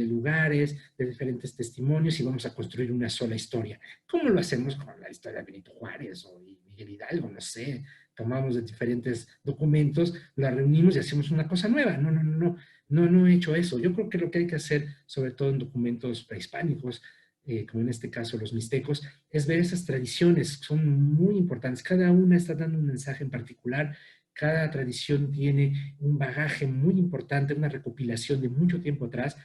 lugares, de diferentes testimonios y vamos a construir una sola historia. ¿Cómo lo hacemos con la historia de Benito Juárez o Miguel Hidalgo? No sé, tomamos de diferentes documentos, la reunimos y hacemos una cosa nueva. No he hecho eso. Yo creo que lo que hay que hacer, sobre todo en documentos prehispánicos, como en este caso los mixtecos, es ver esas tradiciones, son muy importantes. Cada una está dando un mensaje en particular, cada tradición tiene un bagaje muy importante, una recopilación de mucho tiempo atrás,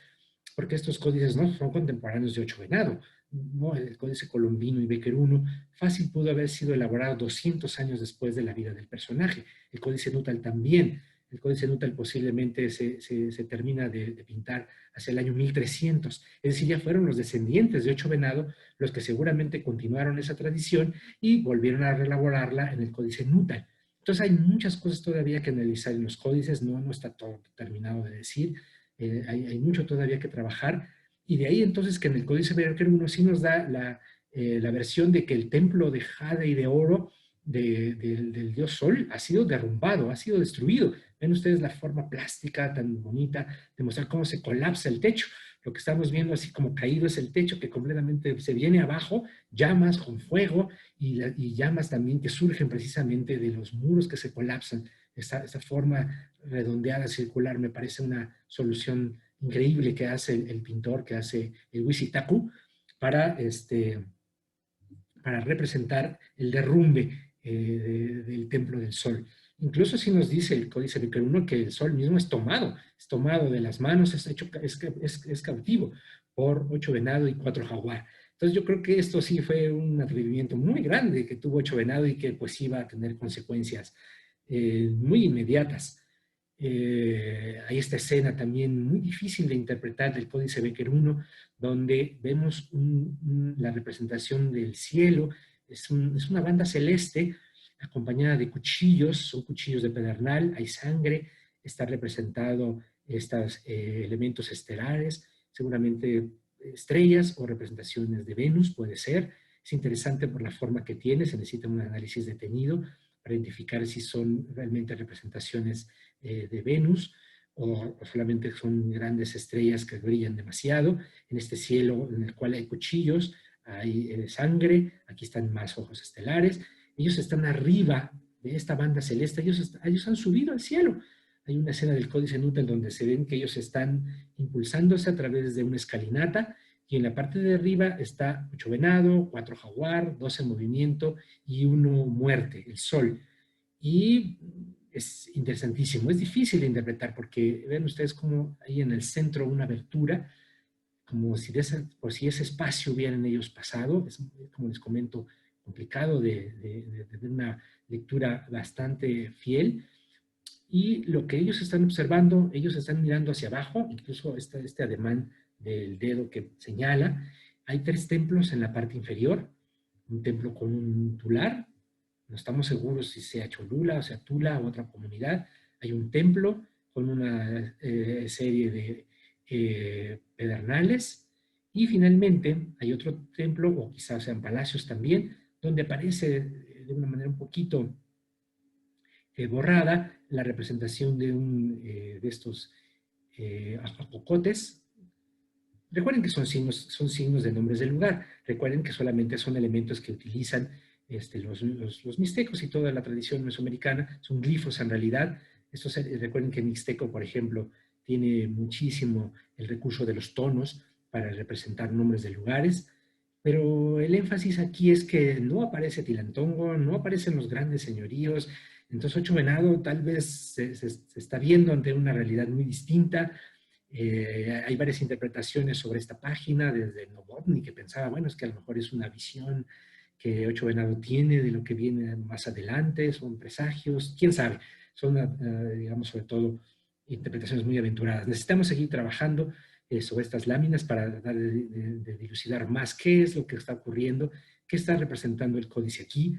porque estos códices no son contemporáneos de Ocho Venado. No, el códice colombino y Becker I fácil pudo haber sido elaborado 200 años después de la vida del personaje. El códice Nutal también. El códice Nutal posiblemente se termina de pintar hacia el año 1300. Es decir, ya fueron los descendientes de Ocho Venado los que seguramente continuaron esa tradición y volvieron a reelaborarla en el códice Nutal. Entonces hay muchas cosas todavía que analizar en los códices, no está todo terminado de decir, hay mucho todavía que trabajar Y de ahí entonces que en el Códice Berenquer 1 sí nos da la versión de que el templo de jade y de oro del dios Sol ha sido derrumbado, ha sido destruido. Ven ustedes la forma plástica tan bonita de mostrar cómo se colapsa el techo. Lo que estamos viendo así como caído es el techo que completamente se viene abajo, llamas con fuego y llamas también que surgen precisamente de los muros que se colapsan. Esta forma redondeada, circular, me parece una solución increíble que hace el pintor, que hace el Huizitacu para, para representar el derrumbe del Templo del Sol. Incluso si nos dice el Códice Berenquer 1 que el Sol mismo es tomado de las manos, es cautivo por 8 venado y 4 jaguar. Entonces yo creo que esto sí fue un atrevimiento muy grande que tuvo 8 venado y que pues iba a tener consecuencias muy inmediatas. Hay esta escena también muy difícil de interpretar del Códice Berenquer 1, donde vemos la representación del cielo, es una banda celeste acompañada de cuchillos, son cuchillos de pedernal, hay sangre, está representado estos elementos estelares, seguramente estrellas o representaciones de Venus, puede ser. Es interesante por la forma que tiene, se necesita un análisis detenido para identificar si son realmente representaciones de Venus o solamente son grandes estrellas que brillan demasiado. En este cielo en el cual hay cuchillos, hay sangre, aquí están más ojos estelares. Ellos están arriba de esta banda celeste, ellos han subido al cielo. Hay una escena del Códice Nútel donde se ven que ellos están impulsándose a través de una escalinata y en la parte de arriba está 8 venado, 4 jaguar, 12 movimiento y 1 muerte, el sol. Y es interesantísimo, es difícil de interpretar porque ven ustedes como hay en el centro una abertura, como si por si ese espacio hubieran ellos pasado, es como les comento, complicado de una lectura bastante fiel. Y lo que ellos están observando, ellos están mirando hacia abajo, incluso este ademán del dedo que señala. Hay 3 templos en la parte inferior, un templo con un tular, no estamos seguros si sea Cholula o sea Tula o otra comunidad. Hay un templo con una serie de pedernales y finalmente hay otro templo, o quizás sean palacios también, donde aparece de una manera un poquito borrada la representación de estos apocotes. Recuerden que son signos de nombres del lugar. Recuerden que solamente son elementos que utilizan los mixtecos y toda la tradición mesoamericana. Son glifos en realidad. Recuerden que el mixteco, por ejemplo, tiene muchísimo el recurso de los tonos para representar nombres de lugares. Pero el énfasis aquí es que no aparece Tilantongo, no aparecen los grandes señoríos. Entonces, Ocho Venado tal vez se está viendo ante una realidad muy distinta. Hay varias interpretaciones sobre esta página, desde Novotny, que pensaba, bueno, es que a lo mejor es una visión que Ocho Venado tiene de lo que viene más adelante, son presagios, quién sabe, son, digamos, sobre todo interpretaciones muy aventuradas. Necesitamos seguir trabajando sobre estas láminas para tratar de dilucidar más qué es lo que está ocurriendo, qué está representando el códice aquí.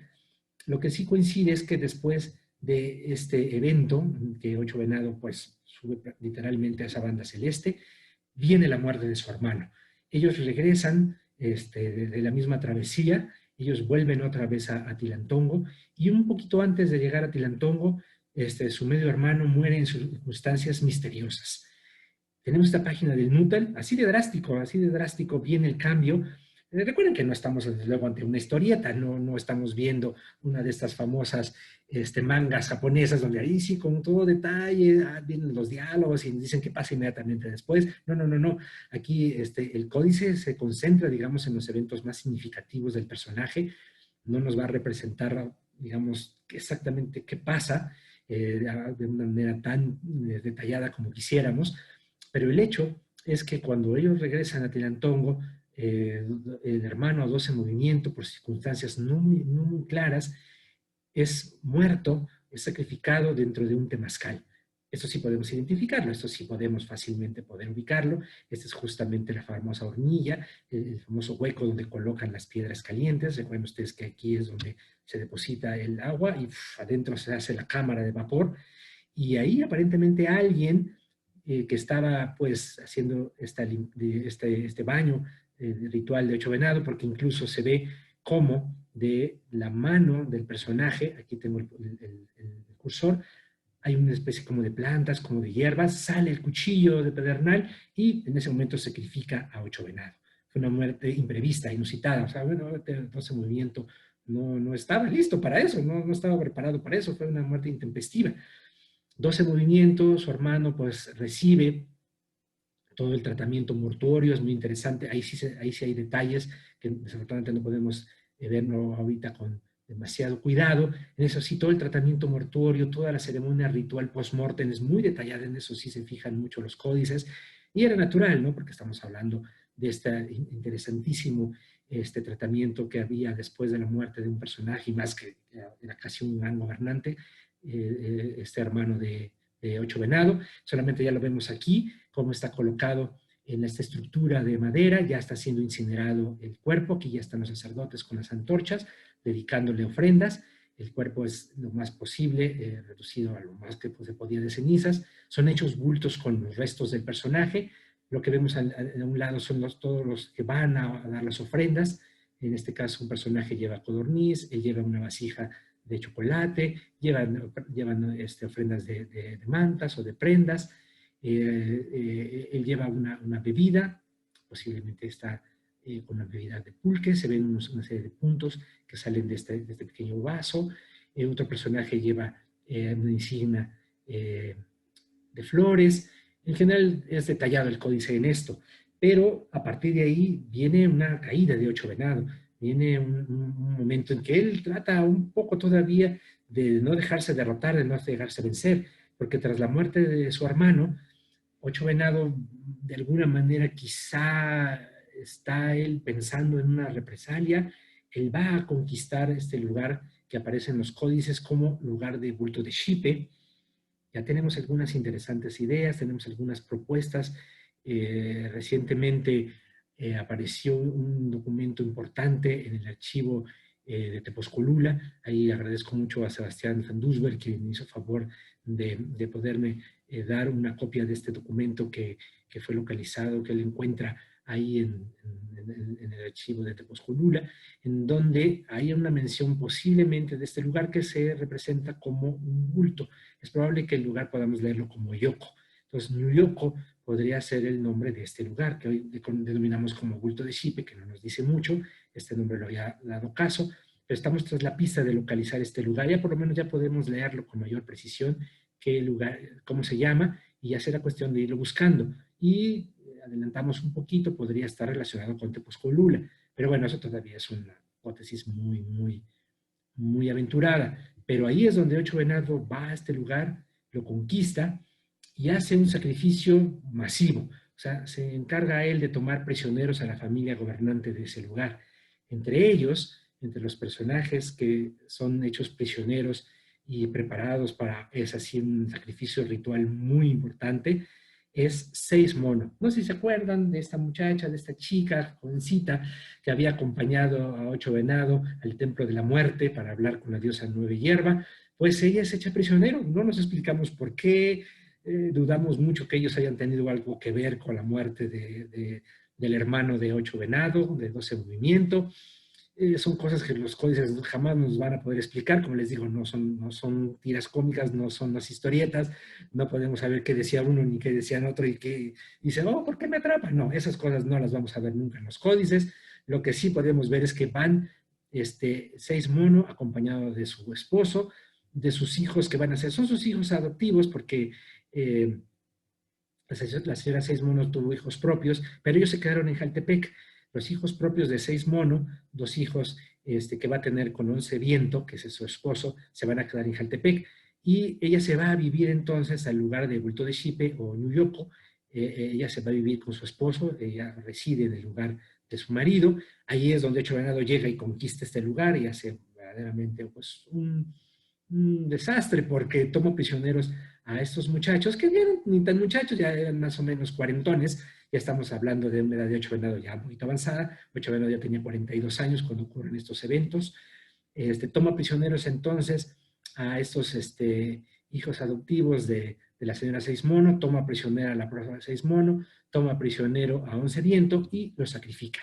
Lo que sí coincide es que después de este evento, que Ocho Venado pues sube literalmente a esa banda celeste, viene la muerte de su hermano. Ellos regresan de la misma travesía, ellos vuelven otra vez a Tilantongo y un poquito antes de llegar a Tilantongo, su medio hermano muere en circunstancias misteriosas. Tenemos esta página del Nútel, así de drástico viene el cambio. Recuerden que no estamos desde luego ante una historieta, no estamos viendo una de estas famosas mangas japonesas donde ahí sí con todo detalle vienen los diálogos y dicen que pasa inmediatamente después. No. Aquí el códice se concentra, digamos, en los eventos más significativos del personaje. No nos va a representar, digamos, exactamente qué pasa de una manera tan detallada como quisiéramos, pero el hecho es que cuando ellos regresan a Tilantongo, el hermano a 12 movimiento, por circunstancias no muy claras, es muerto, es sacrificado dentro de un temazcal. Esto sí podemos identificarlo, esto sí podemos fácilmente poder ubicarlo. Esta es justamente la famosa hornilla, el famoso hueco donde colocan las piedras calientes. Recuerden ustedes que aquí es donde se deposita el agua y adentro se hace la cámara de vapor. Y ahí aparentemente alguien que estaba pues haciendo este baño ritual de ocho venado, porque incluso se ve cómo de la mano del personaje, aquí tengo el cursor, hay una especie como de plantas, como de hierbas, sale el cuchillo de pedernal y en ese momento sacrifica a ocho venado. Fue una muerte imprevista, inusitada, o sea, bueno, ese movimiento no estaba listo para eso, no estaba preparado para eso, fue una muerte intempestiva. 12 movimientos, su hermano pues recibe todo el tratamiento mortuorio, es muy interesante, ahí sí hay detalles que desafortunadamente no podemos verlo ahorita con demasiado cuidado. En eso sí, todo el tratamiento mortuorio, toda la ceremonia ritual post-mortem es muy detallada, en eso sí se fijan mucho los códices, y era natural, ¿no? Porque estamos hablando de este interesantísimo tratamiento que había después de la muerte de un personaje, y más que era casi un gran gobernante, este hermano de Ocho Venado. Solamente ya lo vemos aquí, cómo está colocado en esta estructura de madera, ya está siendo incinerado el cuerpo, aquí ya están los sacerdotes con las antorchas, dedicándole ofrendas. El cuerpo es lo más posible, reducido a lo más que pues, se podía de cenizas. Son hechos bultos con los restos del personaje. Lo que vemos a un lado son todos los que van a dar las ofrendas. En este caso, un personaje lleva codorniz, él lleva una vasija de chocolate, llevan ofrendas de mantas o de prendas. Él lleva una bebida, posiblemente está con una bebida de pulque, se ven una serie de puntos que salen de este pequeño vaso. Otro personaje lleva una insignia de flores. En general es detallado el códice en esto, pero a partir de ahí viene una caída de ocho venado, viene un momento en que él trata un poco todavía de no dejarse derrotar, de no dejarse vencer, porque tras la muerte de su hermano, Ocho Venado, de alguna manera quizá está él pensando en una represalia, él va a conquistar este lugar que aparece en los códices como lugar de bulto de Xipe. Ya tenemos algunas interesantes ideas, tenemos algunas propuestas. Recientemente apareció un documento importante en el archivo de Tepozcolula. Ahí agradezco mucho a Sebastián Van Dusberg, que me hizo favor de poderme dar una copia de este documento que fue localizado, que él encuentra ahí en el archivo de Tepozcolula, en donde hay una mención posiblemente de este lugar que se representa como un bulto. Es probable que el lugar podamos leerlo como Yoko. Entonces, Yoko podría ser el nombre de este lugar, que hoy denominamos como bulto de Xipe, que no nos dice mucho, este nombre lo había dado caso, pero estamos tras la pista de localizar este lugar, ya por lo menos ya podemos leerlo con mayor precisión, qué lugar, cómo se llama, y ya será cuestión de irlo buscando. Y adelantamos un poquito, podría estar relacionado con Tepozcolula, pero bueno, eso todavía es una hipótesis muy aventurada. Pero ahí es donde Ocho Venado va a este lugar, lo conquista y hace un sacrificio masivo. O sea, se encarga a él de tomar prisioneros a la familia gobernante de ese lugar. Entre ellos, entre los personajes que son hechos prisioneros y preparados para, es así, un sacrificio ritual muy importante, es Seis Mono. No sé si se acuerdan de esta muchacha, de esta chica jovencita que había acompañado a Ocho Venado al Templo de la Muerte para hablar con la diosa Nueve Hierba. Pues ella es hecha prisionero. No nos explicamos por qué. Dudamos mucho que ellos hayan tenido algo que ver con la muerte del hermano de Ocho Venado, de 12 Movimiento. Son cosas que los códices jamás nos van a poder explicar. Como les digo, no son tiras cómicas, no son las historietas, no podemos saber qué decía uno ni qué decían otro y que dice, oh, ¿por qué me atrapan? No, esas cosas no las vamos a ver nunca en los códices. Lo que sí podemos ver es que van Seis Mono acompañado de su esposo, de sus hijos que van a ser, son sus hijos adoptivos porque la señora Seis Mono tuvo hijos propios, pero ellos se quedaron en Jaltepec. Los hijos propios de Seis Mono, dos hijos que va a tener con Once Viento, que es su esposo, se van a quedar en Jaltepec. Y ella se va a vivir entonces al lugar de Bulto de Xipe o Ñuyoco. Ella se va a vivir con su esposo, ella reside en el lugar de su marido. Ahí es donde Ocho Venado llega y conquista este lugar y hace verdaderamente pues, un desastre porque tomó prisioneros a estos muchachos, que ya eran ni tan muchachos, ya eran más o menos cuarentones. Ya estamos hablando de una edad de Ocho Venado ya muy avanzada. Ocho Venado ya tenía 42 años cuando ocurren estos eventos. Toma prisioneros entonces a estos hijos adoptivos de la señora Seis Mono, toma prisionera a la profa Seis Mono, toma prisionero a Once Viento y lo sacrifica.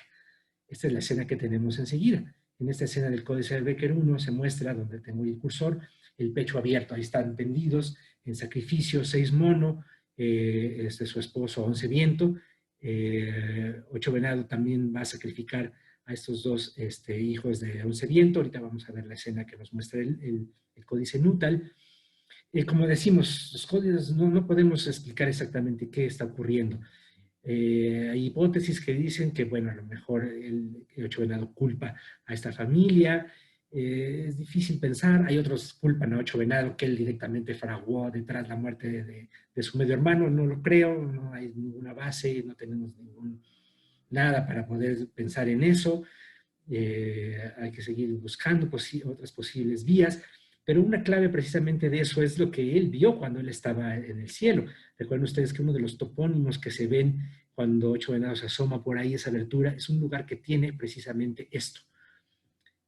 Esta es la escena que tenemos enseguida. En esta escena del Códice de Becker 1 se muestra, donde tengo el cursor, el pecho abierto. Ahí están tendidos en sacrificio Seis Mono, su esposo Once Viento. Ocho Venado también va a sacrificar a estos dos hijos de Once Viento. Ahorita vamos a ver la escena que nos muestra el Códice Nútal. Como decimos, los códices no podemos explicar exactamente qué está ocurriendo. Hay hipótesis que dicen que, bueno, a lo mejor el Ocho Venado culpa a esta familia. Es difícil pensar. Hay otros que culpan a Ocho Venado que él directamente fraguó detrás la muerte de su medio hermano. No lo creo, no hay ninguna base, no tenemos nada para poder pensar en eso. Hay que seguir buscando otras posibles vías. Pero una clave precisamente de eso es lo que él vio cuando él estaba en el cielo. Recuerden ustedes que uno de los topónimos que se ven cuando Ocho Venados se asoma por ahí, esa abertura, es un lugar que tiene precisamente esto.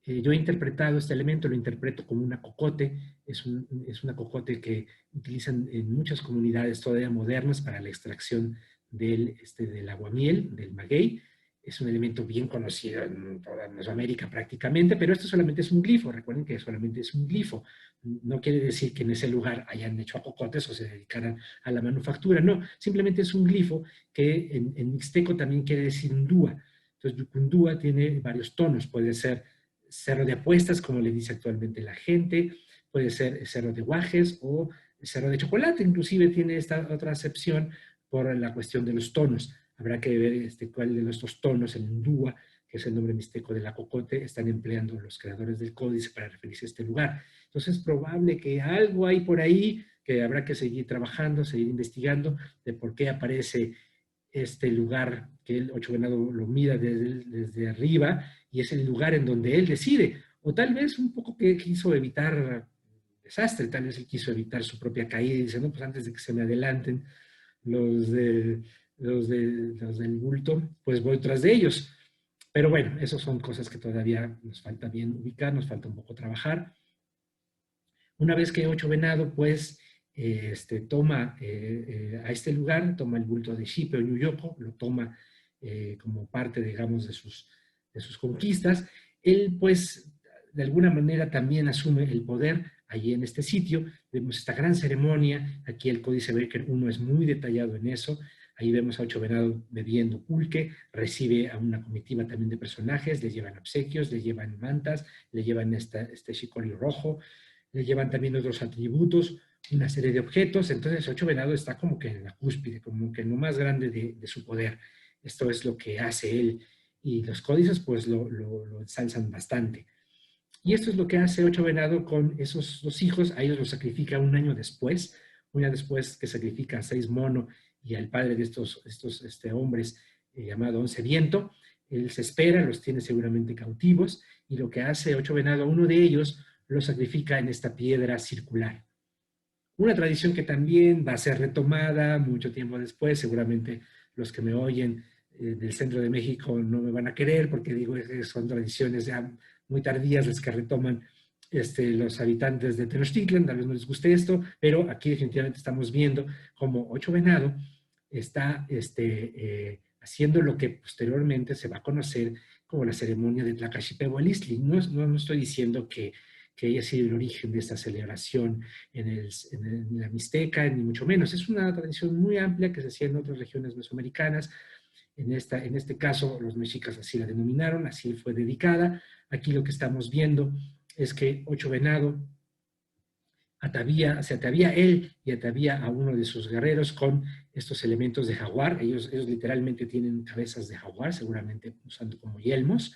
Yo he interpretado este elemento, lo interpreto como una cocote, es una cocote que utilizan en muchas comunidades todavía modernas para la extracción del aguamiel, del maguey. Es un elemento bien conocido en toda Mesoamérica prácticamente, pero esto solamente es un glifo. Recuerden que solamente es un glifo. No quiere decir que en ese lugar hayan hecho acocotes o se dedicaran a la manufactura. No, simplemente es un glifo que en mixteco también quiere decir undúa. Entonces, yucundúa tiene varios tonos. Puede ser cerro de apuestas, como le dice actualmente la gente. Puede ser cerro de guajes o cerro de chocolate. Inclusive tiene esta otra acepción por la cuestión de los tonos. Habrá que ver cuál de estos tonos, el ndúa, que es el nombre mixteco de la cocote, están empleando los creadores del códice para referirse a este lugar. Entonces es probable que algo hay por ahí que habrá que seguir trabajando, seguir investigando de por qué aparece este lugar que el Ocho Venado lo mira desde arriba y es el lugar en donde él decide. O tal vez un poco que quiso evitar desastre, tal vez él quiso evitar su propia caída y dice, no, pues antes de que se me adelanten los del bulto, pues voy tras de ellos. Pero bueno, esas son cosas que todavía nos falta bien ubicar, nos falta un poco trabajar. Una vez que Ocho Venado, pues, toma a este lugar, toma el bulto de Xipe o Ñuyoco, lo toma como parte, digamos, de sus conquistas, él, pues, de alguna manera también asume el poder allí en este sitio. Vemos esta gran ceremonia, aquí el Códice Becker 1 es muy detallado en eso. Ahí vemos a Ocho Venado bebiendo pulque, recibe a una comitiva también de personajes, le llevan obsequios, le llevan mantas, le llevan este chicorio rojo, le llevan también otros atributos, una serie de objetos. Entonces Ocho Venado está como que en la cúspide, como que en lo más grande de su poder. Esto es lo que hace él. Y los códices pues lo ensalzan bastante. Y esto es lo que hace Ocho Venado con esos dos hijos. A ellos los sacrifica un año después que sacrifica a Seis Mono y al padre de estos hombres llamado Once Viento. Él se espera, los tiene seguramente cautivos, y lo que hace Ocho Venado, a uno de ellos lo sacrifica en esta piedra circular. Una tradición que también va a ser retomada mucho tiempo después. Seguramente los que me oyen del centro de México no me van a querer porque digo que son tradiciones ya muy tardías las que retoman los habitantes de Tenochtitlan. Tal vez no les guste esto, pero aquí definitivamente estamos viendo cómo Ocho Venado está haciendo lo que posteriormente se va a conocer como la ceremonia de Tlacaxipewalistli. No estoy diciendo que haya sido el origen de esta celebración en la Mixteca, ni mucho menos. Es una tradición muy amplia que se hacía en otras regiones mesoamericanas. En este caso, los mexicas así la denominaron, así fue dedicada. Aquí lo que estamos viendo es que Ocho Venado se atavía él y atavía a uno de sus guerreros con estos elementos de jaguar. Ellos literalmente tienen cabezas de jaguar, seguramente usando como yelmos.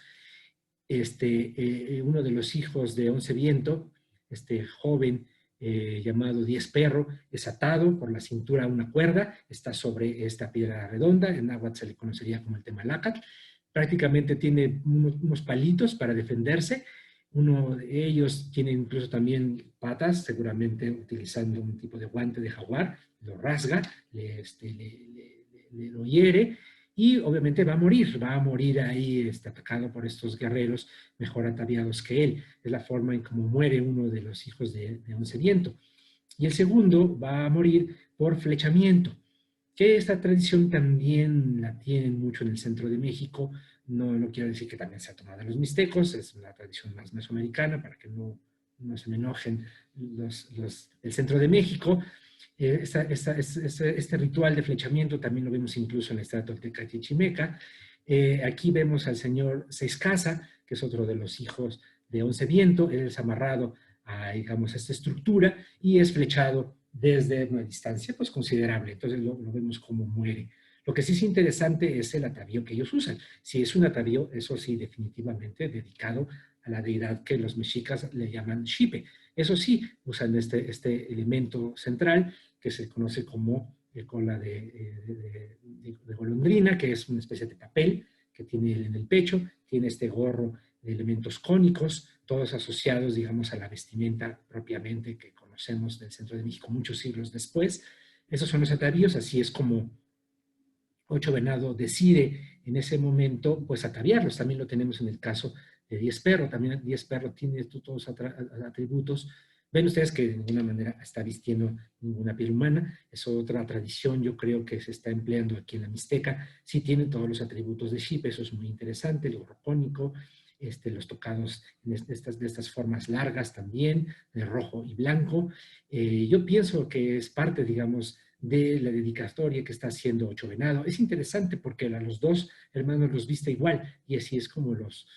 Uno de los hijos de Once Viento, este joven llamado Diez Perro, es atado por la cintura a una cuerda, está sobre esta piedra redonda, en náhuatl se le conocería como el Temalacatl. Prácticamente tiene unos palitos para defenderse. Uno de ellos tiene incluso también patas, seguramente utilizando un tipo de guante de jaguar, lo rasga, lo hiere, y obviamente va a morir ahí atacado por estos guerreros mejor ataviados que él. Es la forma en cómo muere uno de los hijos de Once Viento. y el segundo va a morir por flechamiento, que esta tradición también la tienen mucho en el centro de México. No quiero decir que también se ha tomado de los mixtecos, es una tradición más mesoamericana para que no se me enojen el centro de México. Este ritual de flechamiento también lo vemos incluso en la estrata tolteca chichimeca. Aquí vemos al señor Seiscasa, que es otro de los hijos de Once Viento. Él es amarrado a, digamos, esta estructura y es flechado desde una distancia pues considerable. Entonces lo vemos como muere. Lo que sí es interesante es el atavío que ellos usan. Si es un atavío, eso sí, definitivamente dedicado a la deidad que los mexicas le llaman Xipe. Eso sí, usan este elemento central que se conoce como cola de golondrina, que es una especie de papel que tiene en el pecho, tiene este gorro de elementos cónicos, todos asociados, digamos, a la vestimenta propiamente que conocemos del centro de México muchos siglos después. Esos son los atavíos, así es como Ocho Venado decide en ese momento, pues, ataviarlos. También lo tenemos en el caso de Diez Perro. También Diez Perro tiene todos atributos. Ven ustedes que de ninguna manera está vistiendo ninguna piel humana. Es otra tradición, yo creo, que se está empleando aquí en la Mixteca. Sí tiene todos los atributos de Xipe, eso es muy interesante, el gorro cónico, los tocados de estas formas largas también, de rojo y blanco. Yo pienso que es parte, digamos, de la dedicatoria que está haciendo Ocho Venado. Es interesante porque a los dos hermanos los viste igual y así es como los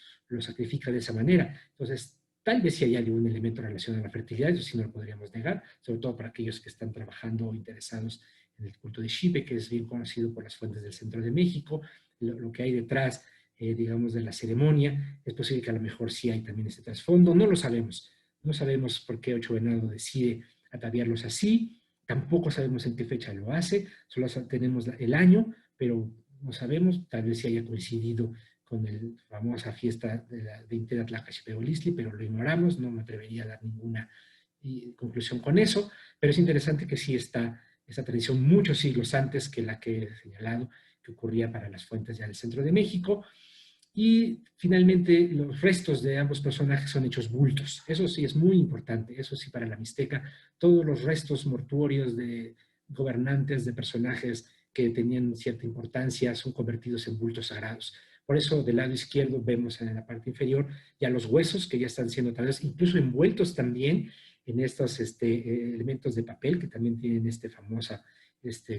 sacrifica de esa manera. Entonces, tal vez si hay algún elemento relacionado a la fertilidad, eso sí no lo podríamos negar, sobre todo para aquellos que están trabajando o interesados en el culto de Xipe, que es bien conocido por las fuentes del centro de México. Lo que hay detrás, digamos, de la ceremonia, es posible que a lo mejor sí hay también este trasfondo. No lo sabemos. No sabemos por qué Ocho Venado decide ataviarlos así. Tampoco sabemos en qué fecha lo hace. Solo tenemos el año, pero no sabemos. Tal vez si haya coincidido con la famosa fiesta de Intera Tlacaxipeolistli, pero lo ignoramos. No me atrevería a dar ninguna conclusión con eso. Pero es interesante que sí está esa tradición muchos siglos antes que la que he señalado, que ocurría para las fuentes ya del centro de México. Y finalmente los restos de ambos personajes son hechos bultos. Eso sí es muy importante, eso sí para la Mixteca, todos los restos mortuorios de gobernantes, de personajes que tenían cierta importancia, son convertidos en bultos sagrados. Por eso del lado izquierdo vemos en la parte inferior ya los huesos que ya están siendo tal vez incluso envueltos también en estos elementos de papel que también tienen famosa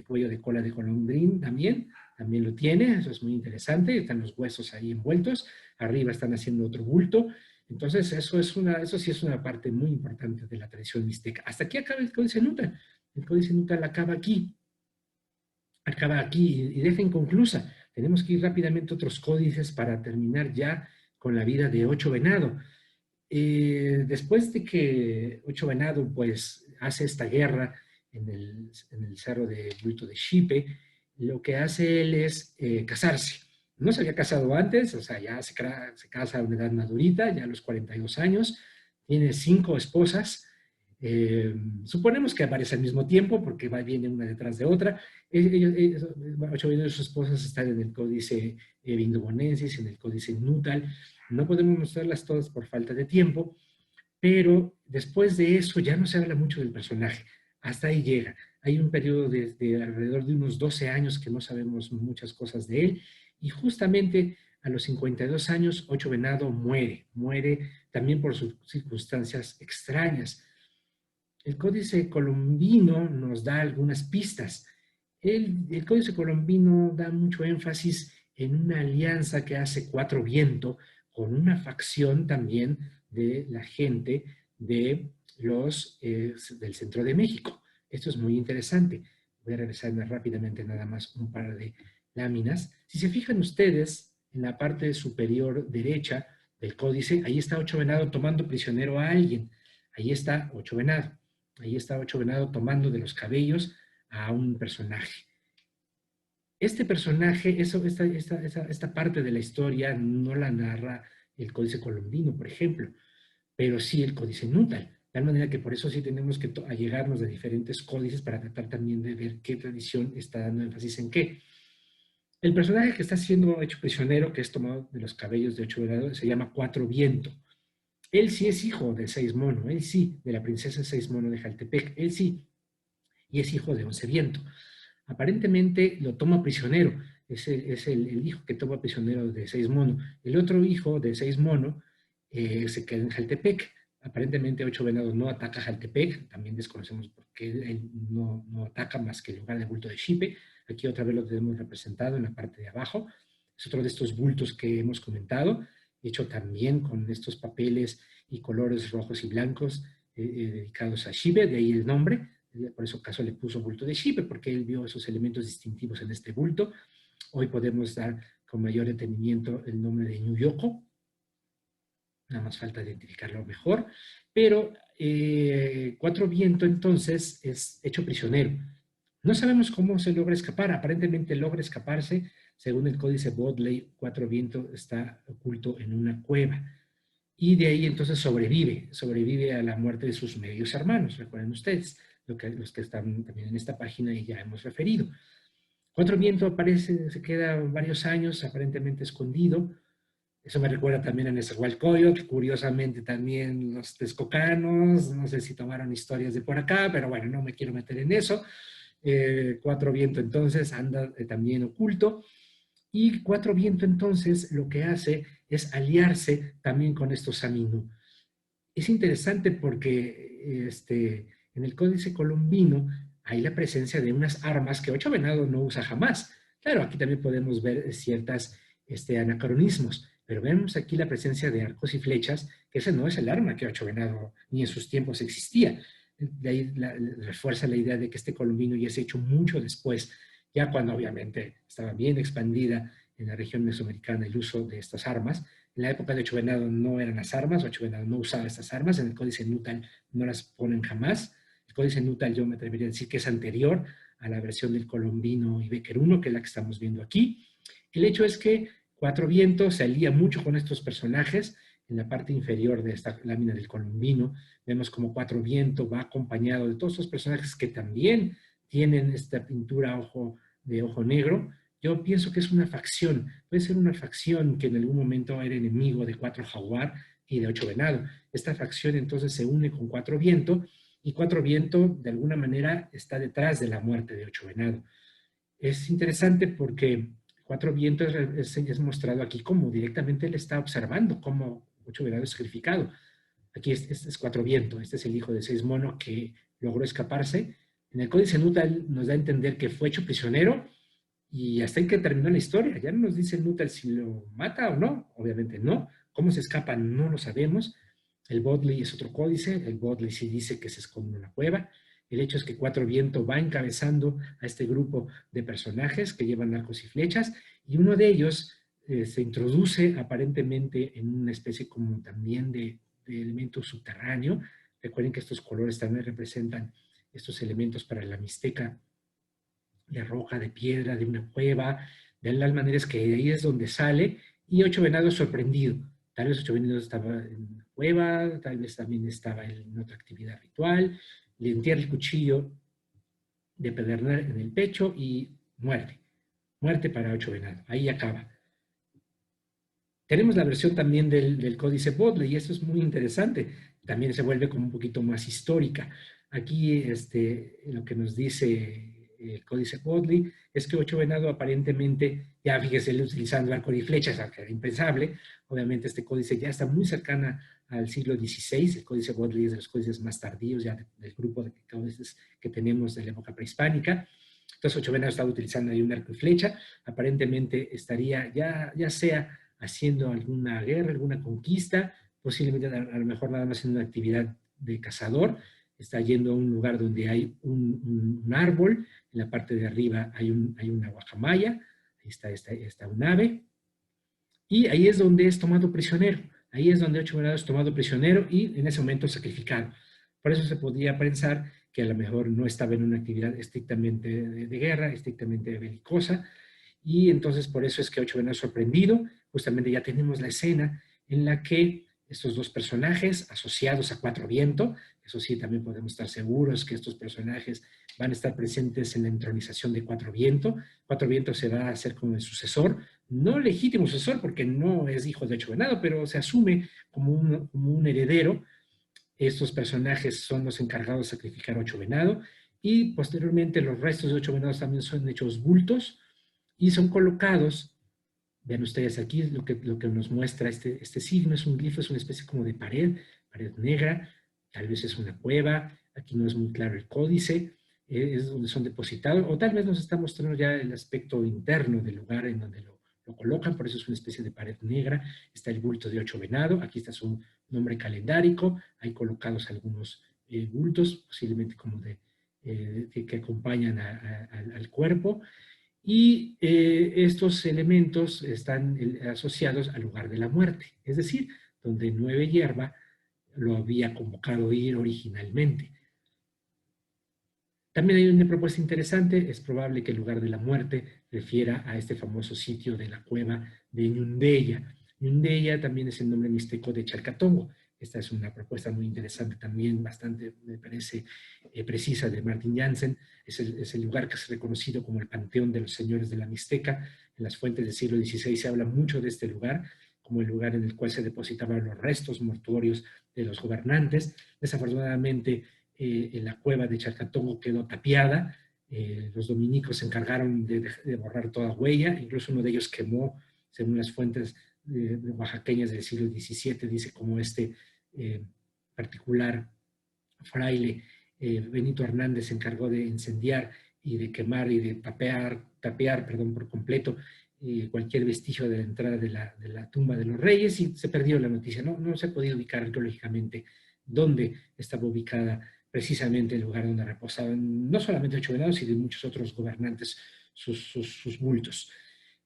cuello de cola de golondrín también lo tiene, eso es muy interesante, están los huesos ahí envueltos, arriba están haciendo otro bulto, entonces eso sí es una parte muy importante de la tradición mixteca. Hasta aquí acaba el Códice Nutal, el Códice Nutal acaba aquí y deja inconclusa. Tenemos que ir rápidamente a otros códices para terminar ya con la vida de Ocho Venado. Después de que Ocho Venado pues hace esta guerra en el cerro de Bulto de Xipe, lo que hace él es casarse. No se había casado antes, o sea, ya se casa a una edad madurita, ya a los 42 años, tiene 5 esposas, suponemos que varias al mismo tiempo, porque viene una detrás de otra. Ocho de sus esposas están en el Códice Vindobonensis, en el Códice Nutal. No podemos mostrarlas todas por falta de tiempo, pero después de eso ya no se habla mucho del personaje. Hasta ahí llega. Hay un periodo de alrededor de unos 12 años que no sabemos muchas cosas de él, y justamente a los 52 años, Ocho Venado muere también por circunstancias extrañas. El Códice Colombino nos da algunas pistas. El Códice Colombino da mucho énfasis en una alianza que hace Cuatro Viento con una facción también de la gente del centro de México. Esto es muy interesante. Voy a regresarme rápidamente nada más un par de láminas. Si se fijan ustedes, en la parte superior derecha del códice, ahí está Ocho Venado tomando prisionero a alguien. Ahí está Ocho Venado. Ahí está Ocho Venado tomando de los cabellos a un personaje. Este personaje, esta parte de la historia no la narra el Códice Colombino, por ejemplo, pero sí el Códice Nutal. De tal manera que por eso sí tenemos que allegarnos de diferentes códices para tratar también de ver qué tradición está dando énfasis en qué. El personaje que está siendo hecho prisionero, que es tomado de los cabellos de Ocho Venado, se llama Cuatro Viento. Él sí es hijo de Seismono, él sí, de la princesa Seismono de Jaltepec, él sí, y es hijo de Onceviento. Aparentemente lo toma prisionero, el hijo que toma prisionero de Seismono. El otro hijo de Seismono se queda en Jaltepec. Aparentemente Ocho Venados no ataca Jaltepec, también desconocemos por qué él no ataca más que el lugar de bulto de Xipe. Aquí otra vez lo tenemos representado en la parte de abajo. Es otro de estos bultos que hemos comentado, hecho también con estos papeles y colores rojos y blancos dedicados a Xipe, de ahí el nombre. Por eso caso le puso bulto de Xipe, porque él vio esos elementos distintivos en este bulto. Hoy podemos dar con mayor detenimiento el nombre de Ñuyoko, nada más falta identificarlo mejor, pero Cuatro Viento entonces es hecho prisionero. No sabemos cómo se logra escapar, aparentemente logra escaparse, según el códice Bodley, Cuatro Viento está oculto en una cueva, y de ahí entonces sobrevive a la muerte de sus medios hermanos, recuerden ustedes, los que están también en esta página y ya hemos referido. Cuatro Viento aparece, se queda varios años aparentemente escondido. Eso me recuerda también a Nezahualcóyotl, curiosamente también los texcocanos, no sé si tomaron historias de por acá, pero bueno, no me quiero meter en eso. Cuatro Viento entonces anda también oculto, y Cuatro Viento entonces lo que hace es aliarse también con estos Aminu. Es interesante porque en el Códice Colombino hay la presencia de unas armas que Ocho Venado no usa jamás. Claro, aquí también podemos ver ciertos anacronismos, pero vemos aquí la presencia de arcos y flechas, que ese no es el arma que Ocho Venado ni en sus tiempos existía. De ahí refuerza la idea de que este colombino ya se ha hecho mucho después, ya cuando obviamente estaba bien expandida en la región mesoamericana el uso de estas armas. En la época de Ocho Venado no eran las armas, Ocho Venado no usaba estas armas, en el Códice Nutal no las ponen jamás. El Códice Nutal yo me atrevería a decir que es anterior a la versión del Colombino y Bequeruno, que es la que estamos viendo aquí. El hecho es que Cuatro Vientos se alía mucho con estos personajes. En la parte inferior de esta lámina del Colombino vemos como Cuatro Vientos va acompañado de todos estos personajes que también tienen esta pintura de ojo negro. Yo pienso que es una facción, puede ser una facción que en algún momento era enemigo de Cuatro Jaguar y de Ocho Venado. Esta facción entonces se une con Cuatro Viento, y Cuatro Viento de alguna manera está detrás de la muerte de Ocho Venado. Es interesante porque Cuatro Viento es mostrado aquí como directamente él está observando cómo Ocho Venado es sacrificado. Aquí este es Cuatro Viento, este es el hijo de Seismono que logró escaparse. En el Códice Nutal nos da a entender que fue hecho prisionero, y hasta ahí que terminó la historia. Ya no nos dice Nuttall si lo mata o no, obviamente no. ¿Cómo se escapa? No lo sabemos. El Bodley es otro códice, el Bodley sí dice que se esconde en una cueva. El hecho es que Cuatro Viento va encabezando a este grupo de personajes que llevan arcos y flechas, y uno de ellos se introduce aparentemente en una especie como también de elemento subterráneo. Recuerden que estos colores también representan estos elementos para la Mixteca, de roca, de piedra, de una cueva. De las maneras que ahí es donde sale, y Ocho Venados sorprendido. Tal vez Ocho Venados estaba en una cueva, tal vez también estaba en otra actividad ritual. Le entierra el cuchillo de pedernal en el pecho y muerte. Muerte para Ocho Venados. Ahí acaba. Tenemos la versión también del Códice Bodley, y esto es muy interesante. También se vuelve como un poquito más histórica. Aquí lo que nos dice el Códice Bodley es que Ocho Venado aparentemente, ya fíjese, él utilizando arco y flechas, que era impensable. Obviamente este códice ya está muy cercana al siglo XVI. El Códice Bodley es de los códices más tardíos ya del grupo de códices que tenemos de la época prehispánica. Entonces Ocho Venado estaba utilizando ahí un arco y flecha. Aparentemente estaría ya sea haciendo alguna guerra, alguna conquista, posiblemente a lo mejor nada más en una actividad de cazador. Está yendo a un lugar donde hay un árbol, en la parte de arriba hay una guacamaya, ahí está un ave, y ahí es donde es tomado prisionero. Ahí es donde Ocho Venados es tomado prisionero y en ese momento sacrificado. Por eso se podría pensar que a lo mejor no estaba en una actividad estrictamente de guerra, estrictamente belicosa, y entonces por eso es que Ocho Venados sorprendido. Justamente ya tenemos la escena en la que estos dos personajes asociados a Cuatro Viento. Eso sí, también podemos estar seguros que estos personajes van a estar presentes en la entronización de Cuatro Viento. Cuatro Viento se va a hacer como el sucesor, no legítimo sucesor porque no es hijo de Ocho Venado, pero se asume como un heredero. Estos personajes son los encargados de sacrificar Ocho Venado y posteriormente los restos de Ocho Venados también son hechos bultos y son colocados. Vean ustedes aquí lo que nos muestra este signo, es un glifo, es una especie como de pared negra, tal vez es una cueva, aquí no es muy claro el códice, es donde son depositados, o tal vez nos está mostrando ya el aspecto interno del lugar en donde lo colocan, por eso es una especie de pared negra, está el bulto de Ocho Venado, aquí está su nombre calendárico, hay colocados algunos bultos, posiblemente como que acompañan al cuerpo, y estos elementos están asociados al lugar de la muerte, es decir, donde Nueve Hierba lo había convocado a ir originalmente. También hay una propuesta interesante, es probable que el lugar de la muerte refiera a este famoso sitio de la cueva de Ñundeya. Ñundeya también es el nombre mixteco de Chalcatongo. Esta es una propuesta muy interesante también, bastante, me parece, precisa de Martin Jansen. Es el lugar que es reconocido como el panteón de los señores de la Mixteca. En las fuentes del siglo XVI se habla mucho de este lugar, como el lugar en el cual se depositaban los restos mortuorios de los gobernantes. Desafortunadamente, en la cueva de Chalcatongo quedó tapiada. Los dominicos se encargaron de borrar toda huella, incluso uno de ellos quemó, según las fuentes oaxaqueñas del siglo XVII, dice como este particular fraile Benito Hernández se encargó de incendiar y de quemar y de tapear por completo cualquier vestigio de la entrada de la tumba de los reyes, y se perdió la noticia. No se ha podido ubicar arqueológicamente dónde estaba ubicada precisamente el lugar donde reposaban no solamente Ocho Venados, sino de muchos otros gobernantes sus bultos.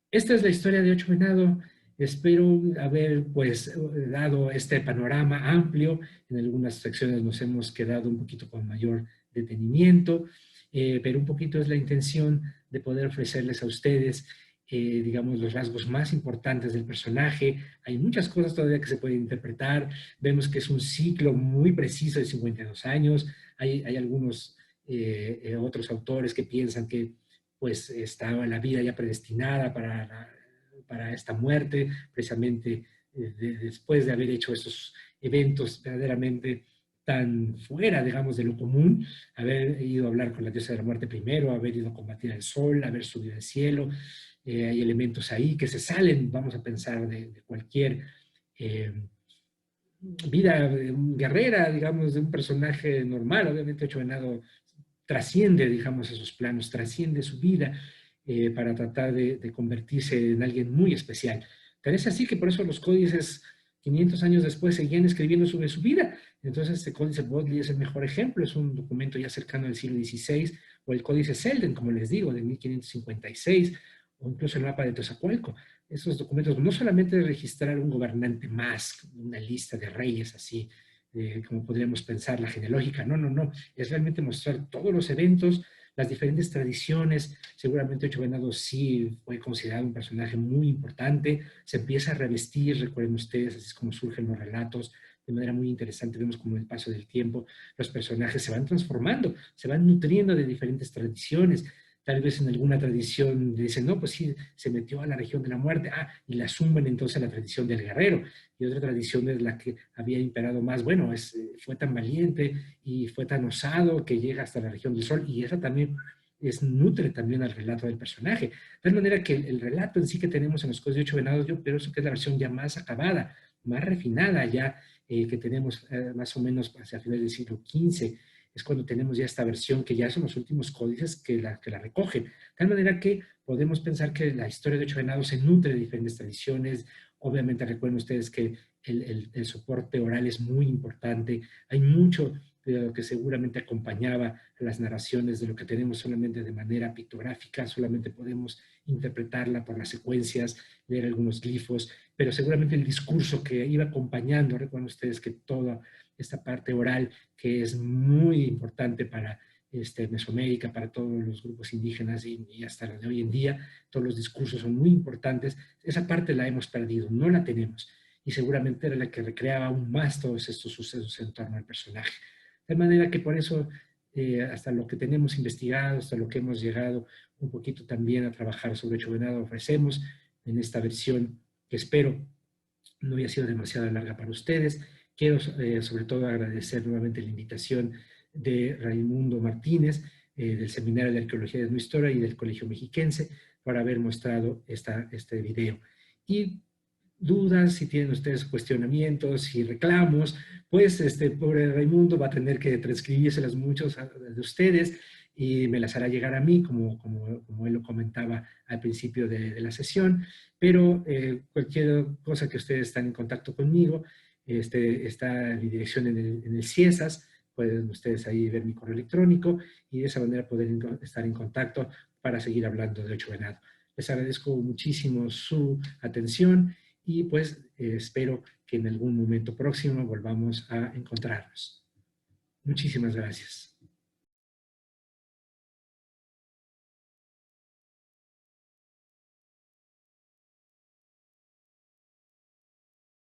Esta es la historia de Ocho Venado. Espero haber pues dado este panorama amplio. En algunas secciones nos hemos quedado un poquito con mayor detenimiento, pero un poquito es la intención de poder ofrecerles a ustedes, digamos, los rasgos más importantes del personaje. Hay muchas cosas todavía que se pueden interpretar. Vemos que es un ciclo muy preciso de 52 años. Hay algunos otros autores que piensan que pues estaba la vida ya predestinada para esta muerte, precisamente después de haber hecho esos eventos verdaderamente tan fuera, digamos, de lo común, haber ido a hablar con la diosa de la muerte primero, haber ido a combatir al sol, haber subido al cielo. Hay elementos ahí que se salen, vamos a pensar, de cualquier eh, vida guerrera, digamos, de un personaje normal. Obviamente Ocho Venado trasciende, digamos, esos planos, trasciende su vida para tratar de convertirse en alguien muy especial. Pero es así que por eso los códices 500 años después seguían escribiendo sobre su vida. Entonces este códice Bodley es el mejor ejemplo, es un documento ya cercano al siglo XVI, o el códice Selden, como les digo, de 1556, o incluso el mapa de Tozacualco. Esos documentos no solamente registrar un gobernante más, una lista de reyes así, como podríamos pensar, la genealógica, no, es realmente mostrar todos los eventos, las diferentes tradiciones. Seguramente Ocho Venados sí fue considerado un personaje muy importante, se empieza a revestir, recuerden ustedes, así es como surgen los relatos, de manera muy interesante. Vemos como en el paso del tiempo los personajes se van transformando, se van nutriendo de diferentes tradiciones. Tal vez en alguna tradición dicen, no, pues sí, se metió a la región de la muerte, y la suman entonces a la tradición del guerrero. Y otra tradición es la que había imperado más, bueno, fue tan valiente y fue tan osado que llega hasta la región del sol, y esa también nutre también al relato del personaje. De tal manera que el relato en sí que tenemos en los Códices de Ocho Venados, yo pienso que es la versión ya más acabada, más refinada ya, que tenemos más o menos hacia finales del siglo XV, es cuando tenemos ya esta versión que ya son los últimos códices que la recogen. De tal manera que podemos pensar que la historia de Ocho Venados se nutre de diferentes tradiciones. Obviamente recuerden ustedes que el soporte oral es muy importante. Hay mucho de lo que seguramente acompañaba las narraciones de lo que tenemos solamente de manera pictográfica, solamente podemos interpretarla por las secuencias, leer algunos glifos, pero seguramente el discurso que iba acompañando, recuerden ustedes que toda esta parte oral, que es muy importante para Mesoamérica, para todos los grupos indígenas y hasta lo de hoy en día, todos los discursos son muy importantes. Esa parte la hemos perdido, no la tenemos. y seguramente era la que recreaba aún más todos estos sucesos en torno al personaje. De manera que por eso, hasta lo que tenemos investigado, hasta lo que hemos llegado un poquito también a trabajar sobre Ocho Venado, ofrecemos en esta versión que espero no haya sido demasiado larga para ustedes. Quiero sobre todo agradecer nuevamente la invitación de Raimundo Martínez, del Seminario de Arqueología de Nuestra Historia y del Colegio Mexiquense, por haber mostrado este video. Y dudas, si tienen ustedes cuestionamientos y reclamos, pues pobre Raimundo va a tener que transcribírselas muchos de ustedes y me las hará llegar a mí, como él lo comentaba al principio de la sesión, pero cualquier cosa que ustedes están en contacto conmigo, está mi dirección en el CIESAS, pueden ustedes ahí ver mi correo electrónico y de esa manera poder estar en contacto para seguir hablando de Ocho Venado. Les agradezco muchísimo su atención y pues espero que en algún momento próximo volvamos a encontrarnos. Muchísimas gracias.